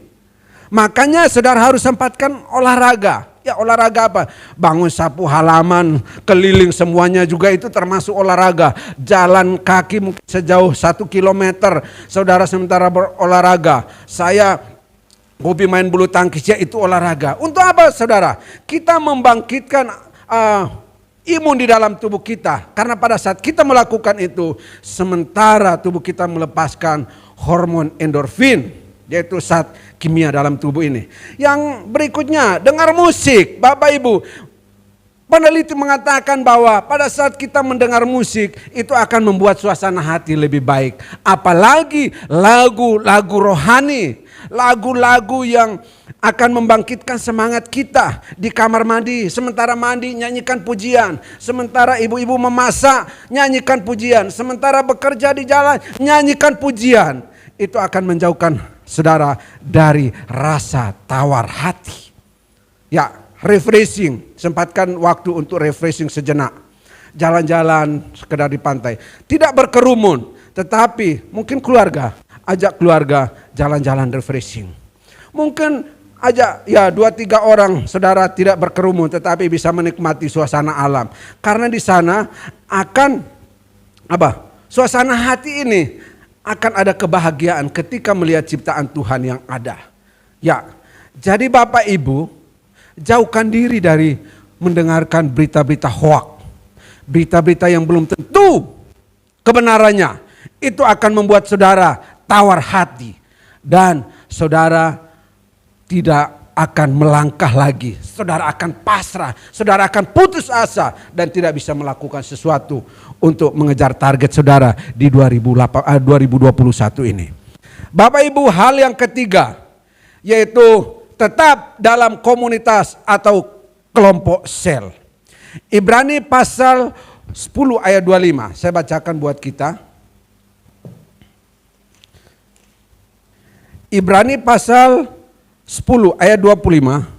B: Makanya saudara harus sempatkan olahraga. Ya, olahraga apa? Bangun sapu halaman, keliling semuanya juga itu termasuk olahraga. Jalan kaki mungkin sejauh 1 kilometer, saudara sementara berolahraga. Saya hobi main bulu tangkis, ya itu olahraga. Untuk apa saudara? Kita membangkitkan imun di dalam tubuh kita. Karena pada saat kita melakukan itu, sementara tubuh kita melepaskan hormon endorfin, yaitu zat kimia dalam tubuh ini. Yang berikutnya, dengar musik. Bapak Ibu, peneliti mengatakan bahwa pada saat kita mendengar musik, itu akan membuat suasana hati lebih baik. Apalagi lagu-lagu rohani, lagu-lagu yang akan membangkitkan semangat kita. Di kamar mandi, sementara mandi nyanyikan pujian. Sementara ibu-ibu memasak, nyanyikan pujian. Sementara bekerja di jalan, nyanyikan pujian. Itu akan menjauhkan saudara, dari rasa tawar hati. Ya, refreshing, sempatkan waktu untuk refreshing sejenak. Jalan-jalan sekedar di pantai. Tidak berkerumun, tetapi mungkin keluarga, ajak keluarga jalan-jalan refreshing. Mungkin ajak ya 2-3 orang saudara tidak berkerumun tetapi bisa menikmati suasana alam. Karena di sana akan suasana hati ini akan ada kebahagiaan ketika melihat ciptaan Tuhan yang ada. Ya, jadi Bapak Ibu, jauhkan diri dari mendengarkan berita-berita hoak. Berita-berita yang belum tentu kebenarannya. Itu akan membuat saudara tawar hati. Dan saudara tidak akan melangkah lagi. Saudara akan pasrah. Saudara akan putus asa. Dan tidak bisa melakukan sesuatu untuk mengejar target saudara di 2021 ini. Bapak Ibu, hal yang ketiga yaitu tetap dalam komunitas atau kelompok sel. Ibrani pasal 10 ayat 25. Saya bacakan buat kita. Ibrani pasal 10 ayat 25.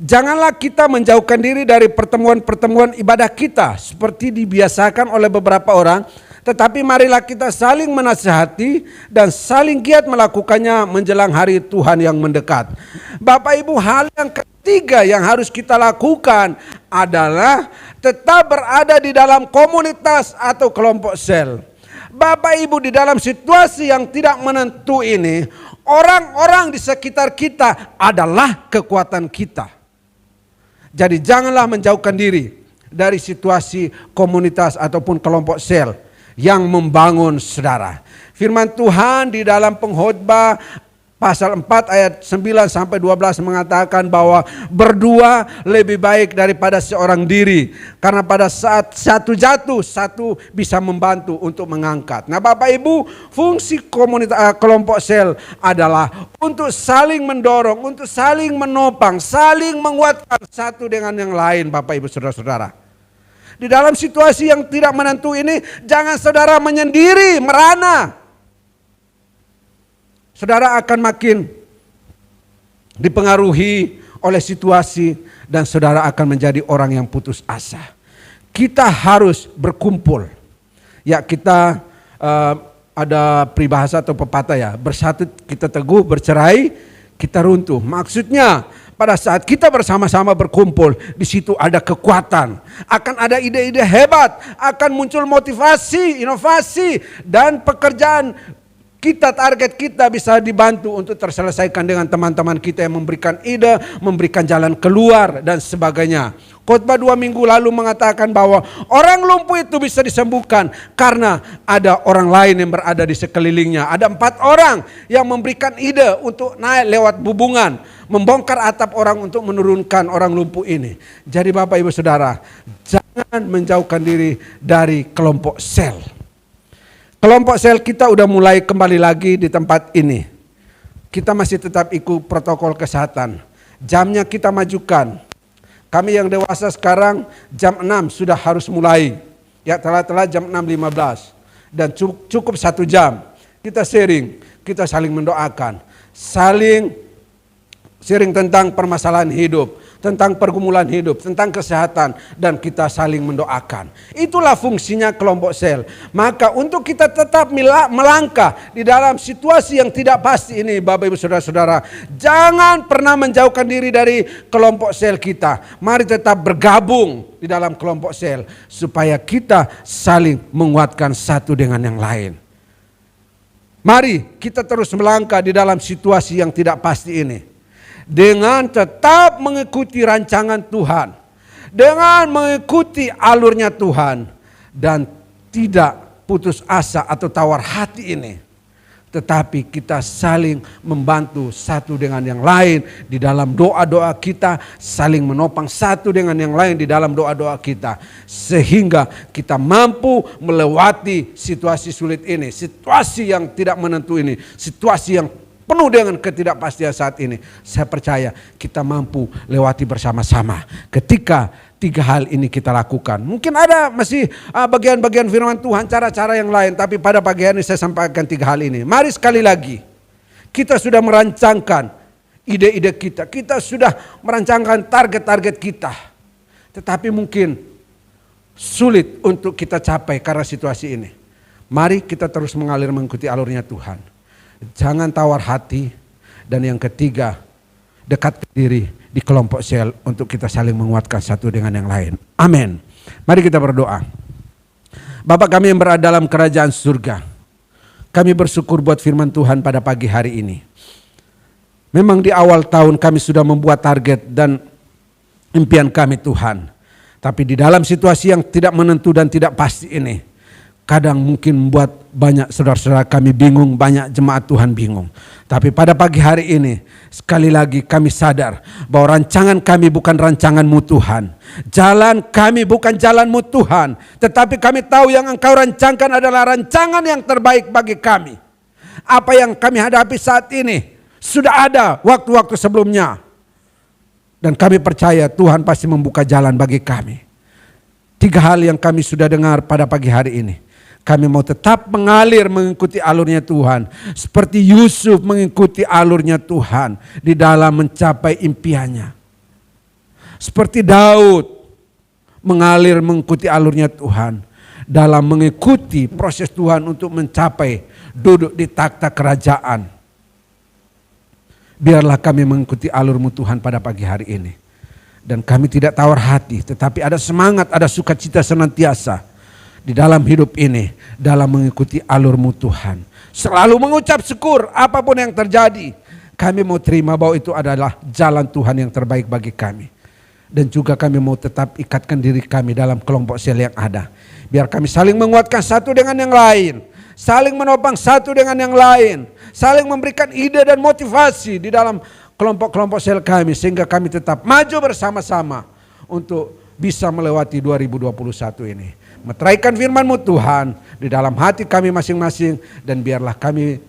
B: Janganlah kita menjauhkan diri dari pertemuan-pertemuan ibadah kita seperti dibiasakan oleh beberapa orang, tetapi marilah kita saling menasihati dan saling giat melakukannya menjelang hari Tuhan yang mendekat. Bapak Ibu, hal yang ketiga yang harus kita lakukan adalah tetap berada di dalam komunitas atau kelompok sel. Bapak Ibu, di dalam situasi yang tidak menentu ini, orang-orang di sekitar kita adalah kekuatan kita. Jadi janganlah menjauhkan diri dari situasi komunitas ataupun kelompok sel yang membangun saudara. Firman Tuhan di dalam Pengkhotbah pasal 4 ayat 9 sampai 12 mengatakan bahwa berdua lebih baik daripada seorang diri. Karena pada saat satu jatuh, satu bisa membantu untuk mengangkat. Nah Bapak Ibu, fungsi komunitas kelompok sel adalah untuk saling mendorong, untuk saling menopang, saling menguatkan satu dengan yang lain Bapak Ibu saudara-saudara. Di dalam situasi yang tidak menentu ini, jangan saudara menyendiri, merana. Saudara akan makin dipengaruhi oleh situasi dan saudara akan menjadi orang yang putus asa. Kita harus berkumpul. Ya, kita ada peribahasa atau pepatah ya, bersatu kita teguh, bercerai kita runtuh. Maksudnya pada saat kita bersama-sama berkumpul, di situ ada kekuatan, akan ada ide-ide hebat, akan muncul motivasi, inovasi, dan pekerjaan kita, target kita bisa dibantu untuk terselesaikan dengan teman-teman kita yang memberikan ide, memberikan jalan keluar dan sebagainya. Khotbah 2 minggu lalu mengatakan bahwa orang lumpuh itu bisa disembuhkan karena ada orang lain yang berada di sekelilingnya. Ada 4 orang yang memberikan ide untuk naik lewat bubungan, membongkar atap orang untuk menurunkan orang lumpuh ini. Jadi Bapak Ibu Saudara, jangan menjauhkan diri dari kelompok sel. Kelompok sel kita udah mulai kembali lagi di tempat ini. Kita masih tetap ikut protokol kesehatan. Jamnya kita majukan. Kami yang dewasa sekarang jam 6 sudah harus mulai. Ya telat-telat jam 6.15. Dan cukup 1 jam. Kita sharing, kita saling mendoakan. Saling sharing tentang permasalahan hidup, tentang pergumulan hidup, tentang kesehatan, dan kita saling mendoakan. Itulah fungsinya kelompok sel. Maka untuk kita tetap melangkah di dalam situasi yang tidak pasti ini, Bapak Ibu Saudara-saudara, jangan pernah menjauhkan diri dari kelompok sel kita. Mari tetap bergabung di dalam kelompok sel supaya kita saling menguatkan satu dengan yang lain. Mari kita terus melangkah di dalam situasi yang tidak pasti ini, dengan tetap mengikuti rancangan Tuhan, dengan mengikuti alurnya Tuhan, dan tidak putus asa atau tawar hati ini. Tetapi kita saling membantu satu dengan yang lain di dalam doa-doa kita, saling menopang satu dengan yang lain di dalam doa-doa kita. Sehingga kita mampu melewati situasi sulit ini, situasi yang tidak menentu ini, situasi yang penuh dengan ketidakpastian saat ini. Saya percaya kita mampu lewati bersama-sama ketika 3 hal ini kita lakukan. Mungkin ada masih bagian-bagian firman Tuhan, cara-cara yang lain. Tapi pada pagi hari ini saya sampaikan 3 hal ini. Mari sekali lagi kita sudah merancangkan ide-ide kita. Kita sudah merancangkan target-target kita. Tetapi mungkin sulit untuk kita capai karena situasi ini. Mari kita terus mengalir mengikuti alurnya Tuhan. Jangan tawar hati. Dan yang ketiga, dekat diri di kelompok sel untuk kita saling menguatkan satu dengan yang lain. Amin. Mari kita berdoa. Bapa kami yang berada dalam kerajaan surga, kami bersyukur buat firman Tuhan pada pagi hari ini. Memang di awal tahun kami sudah membuat target dan impian kami Tuhan. Tapi di dalam situasi yang tidak menentu dan tidak pasti ini, kadang mungkin membuat banyak saudara-saudara kami bingung, banyak jemaat Tuhan bingung. Tapi pada pagi hari ini, sekali lagi kami sadar bahwa rancangan kami bukan rancangan-Mu Tuhan. Jalan kami bukan jalan-Mu Tuhan. Tetapi kami tahu yang Engkau rancangkan adalah rancangan yang terbaik bagi kami. Apa yang kami hadapi saat ini sudah ada waktu-waktu sebelumnya. Dan kami percaya Tuhan pasti membuka jalan bagi kami. 3 hal yang kami sudah dengar pada pagi hari ini. Kami mau tetap mengalir mengikuti alurnya Tuhan. Seperti Yusuf mengikuti alurnya Tuhan di dalam mencapai impiannya. Seperti Daud mengalir mengikuti alurnya Tuhan. Dalam mengikuti proses Tuhan untuk mencapai duduk di takhta kerajaan. Biarlah kami mengikuti alur-Mu Tuhan pada pagi hari ini. Dan kami tidak tawar hati, tetapi ada semangat, ada sukacita senantiasa di dalam hidup ini, dalam mengikuti alur-Mu Tuhan. Selalu mengucap syukur apapun yang terjadi. Kami mau terima bahwa itu adalah jalan Tuhan yang terbaik bagi kami. Dan juga kami mau tetap ikatkan diri kami dalam kelompok sel yang ada. Biar kami saling menguatkan satu dengan yang lain. Saling menopang satu dengan yang lain. Saling memberikan ide dan motivasi di dalam kelompok-kelompok sel kami. Sehingga kami tetap maju bersama-sama untuk bisa melewati 2021 ini. Meteraikan firman-Mu Tuhan di dalam hati kami masing-masing. Dan biarlah kami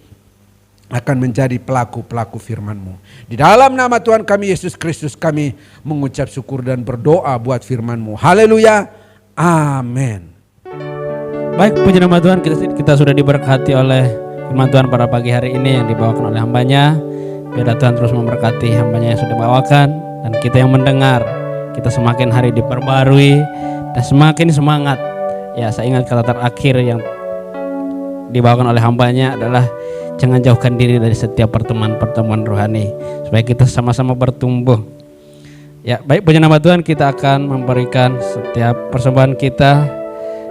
B: akan menjadi pelaku-pelaku firman-Mu. Di dalam nama Tuhan kami Yesus Kristus kami mengucap syukur dan berdoa buat firman-Mu. Haleluya. Amin.
A: Baik, puji nama Tuhan, kita sudah diberkati oleh firman Tuhan pada pagi hari ini yang dibawakan oleh hambanya. Biar Tuhan terus memberkati hambanya yang sudah bawakan. Dan kita yang mendengar, kita semakin hari diperbarui dan semakin semangat. Ya, saya ingat kata terakhir yang dibawakan oleh hambanya adalah jangan jauhkan diri dari setiap pertemuan-pertemuan rohani supaya kita sama-sama bertumbuh. Ya, baik, puji nama Tuhan, kita akan memberikan setiap persembahan kita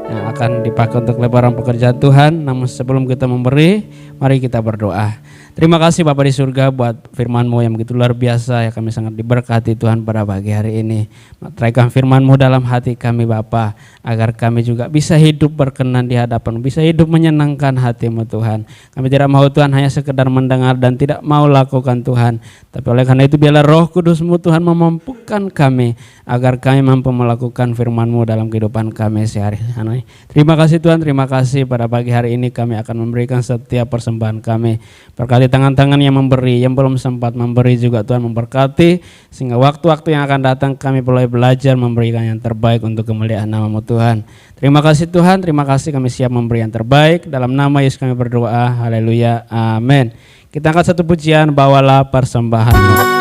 A: yang akan dipakai untuk lebaran pekerjaan Tuhan. Namun sebelum kita memberi, mari kita berdoa. Terima kasih Bapa di surga buat firman-Mu yang begitu luar biasa. Ya, kami sangat diberkati Tuhan pada pagi hari ini. Meteraikan firman-Mu dalam hati kami Bapa, agar kami juga bisa hidup berkenan di hadapan, bisa hidup menyenangkan hati-Mu Tuhan. Kami tidak mau Tuhan hanya sekedar mendengar dan tidak mau lakukan Tuhan. Tapi oleh karena itu biarlah Roh Kudus-Mu Tuhan memampukan kami agar kami mampu melakukan firman-Mu dalam kehidupan kami sehari-hari. Terima kasih Tuhan, terima kasih pada pagi hari ini kami akan memberikan setiap persembahan kami. Berkati tangan-tangan yang memberi, yang belum sempat memberi juga Tuhan memberkati. Sehingga waktu-waktu yang akan datang kami boleh belajar memberikan yang terbaik untuk kemuliaan nama-Mu Tuhan. Terima kasih Tuhan, terima kasih kami siap memberi yang terbaik. Dalam nama Yesus kami berdoa, haleluya, amin. Kita angkat satu pujian, bawalah persembahan-Mu.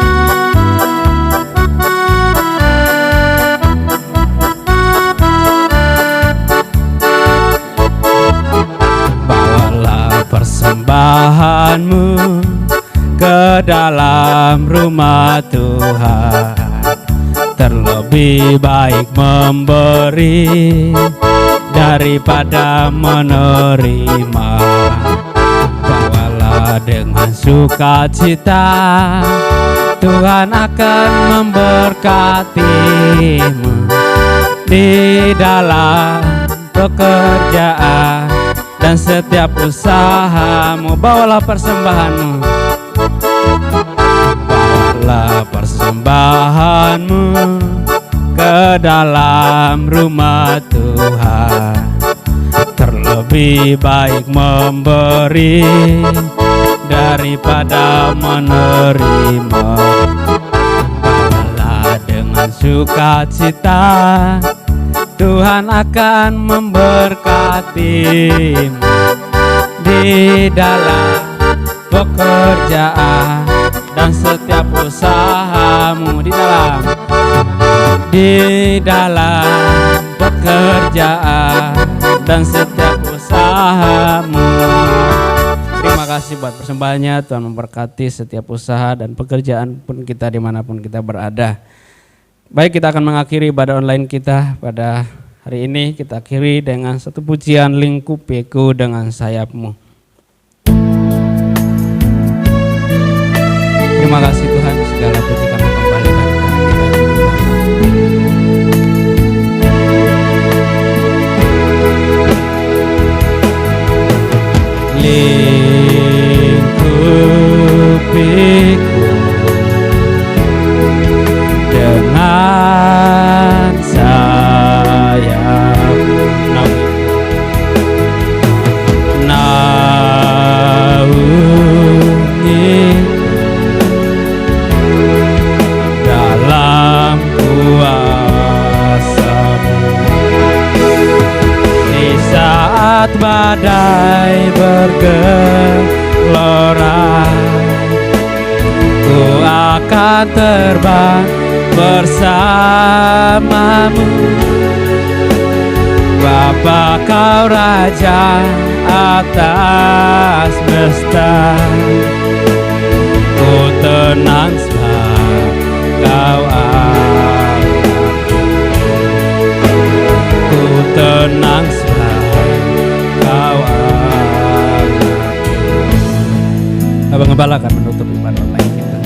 A: Persembahan-Mu ke dalam rumah Tuhan, terlebih baik memberi daripada menerima. Bawalah dengan sukacita, Tuhan akan memberkati-Mu di dalam pekerjaan dan setiap usaha-Mu. Bawalah persembahan-Mu, bawalah persembahan-Mu ke dalam rumah Tuhan, terlebih baik memberi daripada menerima. Bawalah dengan sukacita, Tuhan akan memberkati-Mu di dalam pekerjaan dan setiap usahamu di dalam pekerjaan dan setiap usahamu. Terima kasih buat persembahannya. Tuhan memberkati setiap usaha dan pekerjaan pun kita dimanapun kita berada. Baik, kita akan mengakhiri ibadah online kita pada hari ini. Kita akhiri dengan satu pujian, lingkupiku dengan sayapmu. Terima kasih Tuhan, segala puji kami kembalikan kepada lingkupiku dengan sayapmu, naungi dalam kuasa-Mu. Di saat badai bergelora, ku akan terbang bersamamu. Bapa, Kau Raja atas semesta, ku tenang sebab Kau Allahku. Ku tenang sebab Kau Allahku. Abang Gembala akan menutup ibadah online kita.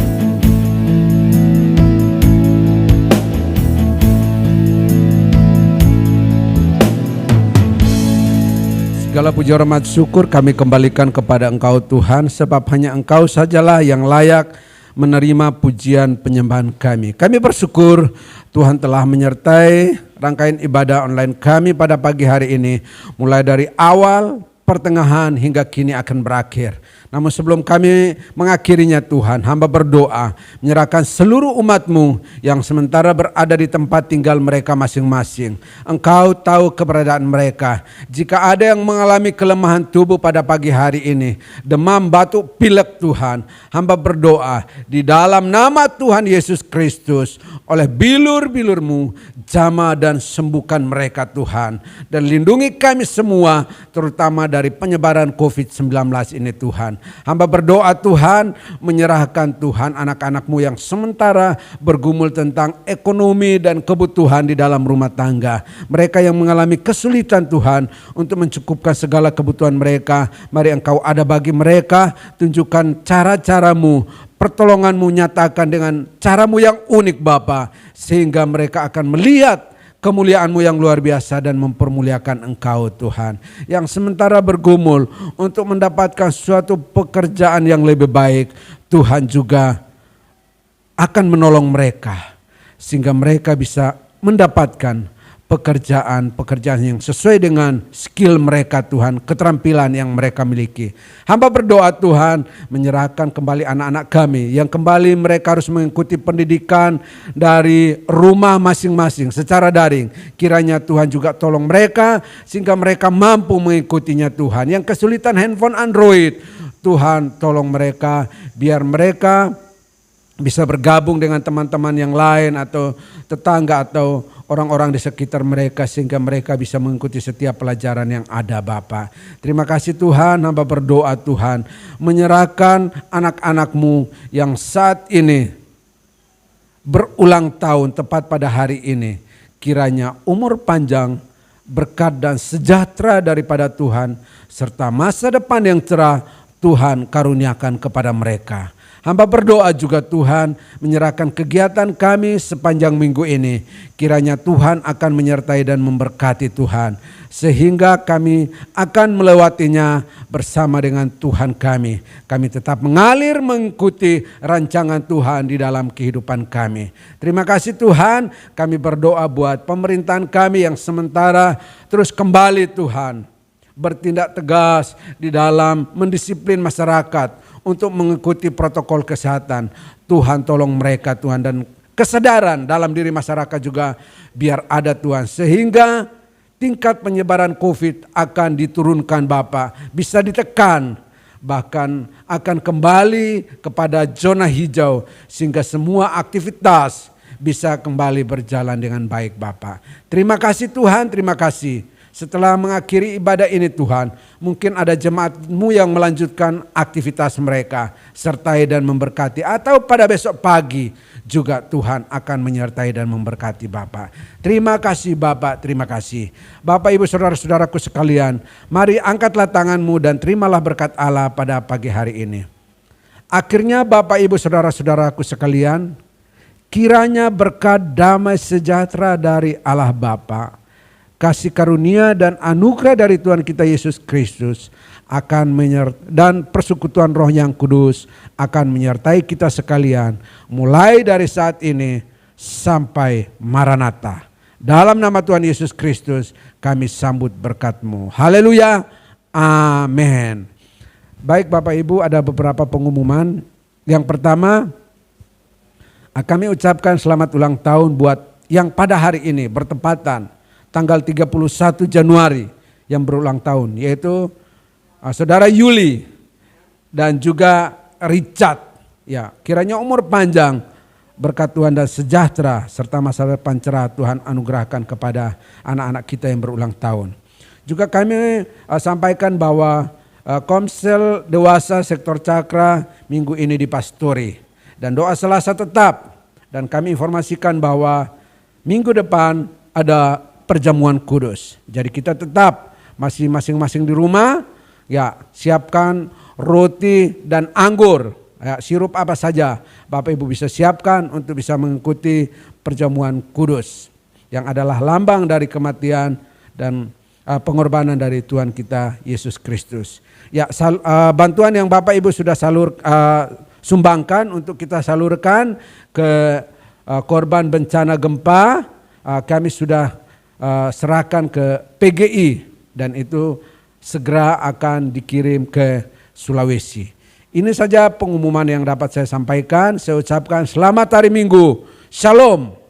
B: Segala puji hormat syukur kami kembalikan kepada Engkau Tuhan, sebab hanya Engkau sajalah yang layak menerima pujian penyembahan kami. Kami bersyukur Tuhan telah menyertai rangkaian ibadah online kami pada pagi hari ini, mulai dari awal, pertengahan hingga kini akan berakhir. Namun sebelum kami mengakhirinya Tuhan, hamba berdoa menyerahkan seluruh umat-Mu yang sementara berada di tempat tinggal mereka masing-masing. Engkau tahu keberadaan mereka. Jika ada yang mengalami kelemahan tubuh pada pagi hari ini, demam, batuk, pilek Tuhan, hamba berdoa di dalam nama Tuhan Yesus Kristus, oleh bilur-bilur-Mu, jamah dan sembuhkan mereka Tuhan. Dan lindungi kami semua, terutama dari penyebaran COVID-19 ini Tuhan. Hamba berdoa Tuhan, menyerahkan Tuhan anak-anak-Mu yang sementara bergumul tentang ekonomi dan kebutuhan di dalam rumah tangga. Mereka yang mengalami kesulitan Tuhan untuk mencukupkan segala kebutuhan mereka. Mari Engkau ada bagi mereka, tunjukkan cara-cara-Mu, pertolongan-Mu, nyatakan dengan cara-Mu yang unik Bapa, sehingga mereka akan melihat kemuliaan-Mu yang luar biasa dan mempermuliakan Engkau Tuhan. Yang sementara bergumul untuk mendapatkan suatu pekerjaan yang lebih baik, Tuhan juga akan menolong mereka sehingga mereka bisa mendapatkan pekerjaan yang sesuai dengan skill mereka Tuhan, keterampilan yang mereka miliki. Hamba berdoa Tuhan, menyerahkan kembali anak-anak kami yang kembali mereka harus mengikuti pendidikan dari rumah masing-masing secara daring. Kiranya Tuhan juga tolong mereka sehingga mereka mampu mengikutinya Tuhan. Yang kesulitan handphone Android, Tuhan tolong mereka biar mereka bisa bergabung dengan teman-teman yang lain atau tetangga atau orang-orang di sekitar mereka sehingga mereka bisa mengikuti setiap pelajaran yang ada Bapa. Terima kasih Tuhan, hamba berdoa Tuhan, menyerahkan anak-anak-Mu yang saat ini berulang tahun tepat pada hari ini. Kiranya umur panjang, berkat dan sejahtera daripada Tuhan serta masa depan yang cerah Tuhan karuniakan kepada mereka. Hamba berdoa juga Tuhan, menyerahkan kegiatan kami sepanjang minggu ini. Kiranya Tuhan akan menyertai dan memberkati Tuhan. Sehingga kami akan melewatinya bersama dengan Tuhan kami. Kami tetap mengalir mengikuti rancangan Tuhan di dalam kehidupan kami. Terima kasih Tuhan, kami berdoa buat pemerintahan kami yang sementara terus kembali Tuhan, bertindak tegas di dalam mendisiplin masyarakat untuk mengikuti protokol kesehatan. Tuhan tolong mereka Tuhan, dan kesadaran dalam diri masyarakat juga biar ada Tuhan. Sehingga tingkat penyebaran COVID akan diturunkan Bapa, bisa ditekan. bahkan akan kembali kepada zona hijau sehingga semua aktivitas bisa kembali berjalan dengan baik Bapa. Terima kasih Tuhan, terima kasih. Setelah mengakhiri ibadah ini Tuhan, mungkin ada jemaat-Mu yang melanjutkan aktivitas mereka, sertai dan memberkati. Atau pada besok pagi juga Tuhan akan menyertai dan memberkati Bapak. Terima kasih Bapak, terima kasih. Bapak Ibu Saudara-saudaraku sekalian, mari angkatlah tangan-Mu dan terimalah berkat Allah pada pagi hari ini. Akhirnya Bapak Ibu Saudara-saudaraku sekalian, kiranya berkat damai sejahtera dari Allah Bapa, kasih karunia dan anugerah dari Tuhan kita Yesus Kristus dan persekutuan Roh yang Kudus akan menyertai kita sekalian mulai dari saat ini sampai Maranatha. Dalam nama Tuhan Yesus Kristus kami sambut berkat-Mu. Haleluya. Amin. Baik Bapak Ibu, ada beberapa pengumuman. Yang pertama, kami ucapkan selamat ulang tahun buat yang pada hari ini bertepatan tanggal 31 Januari yang berulang tahun, yaitu Saudara Yuli dan juga Richard. Ya, kiranya umur panjang, berkat Tuhan dan sejahtera serta masa depan cerah Tuhan anugerahkan kepada anak-anak kita yang berulang tahun. Juga kami sampaikan bahwa Komsel Dewasa Sektor Cakra minggu ini dipastori dan doa Selasa tetap, dan kami informasikan bahwa minggu depan ada perjamuan kudus. Jadi kita tetap masih masing-masing di rumah, ya siapkan roti dan anggur, ya, sirup apa saja Bapak Ibu bisa siapkan untuk bisa mengikuti perjamuan kudus yang adalah lambang dari kematian dan pengorbanan dari Tuhan kita Yesus Kristus. Ya, bantuan yang Bapak Ibu sudah sumbangkan untuk kita salurkan ke korban bencana gempa, kami sudah serahkan ke PGI dan itu segera akan dikirim ke Sulawesi. Ini saja pengumuman yang dapat saya sampaikan. Saya ucapkan selamat hari Minggu. Shalom.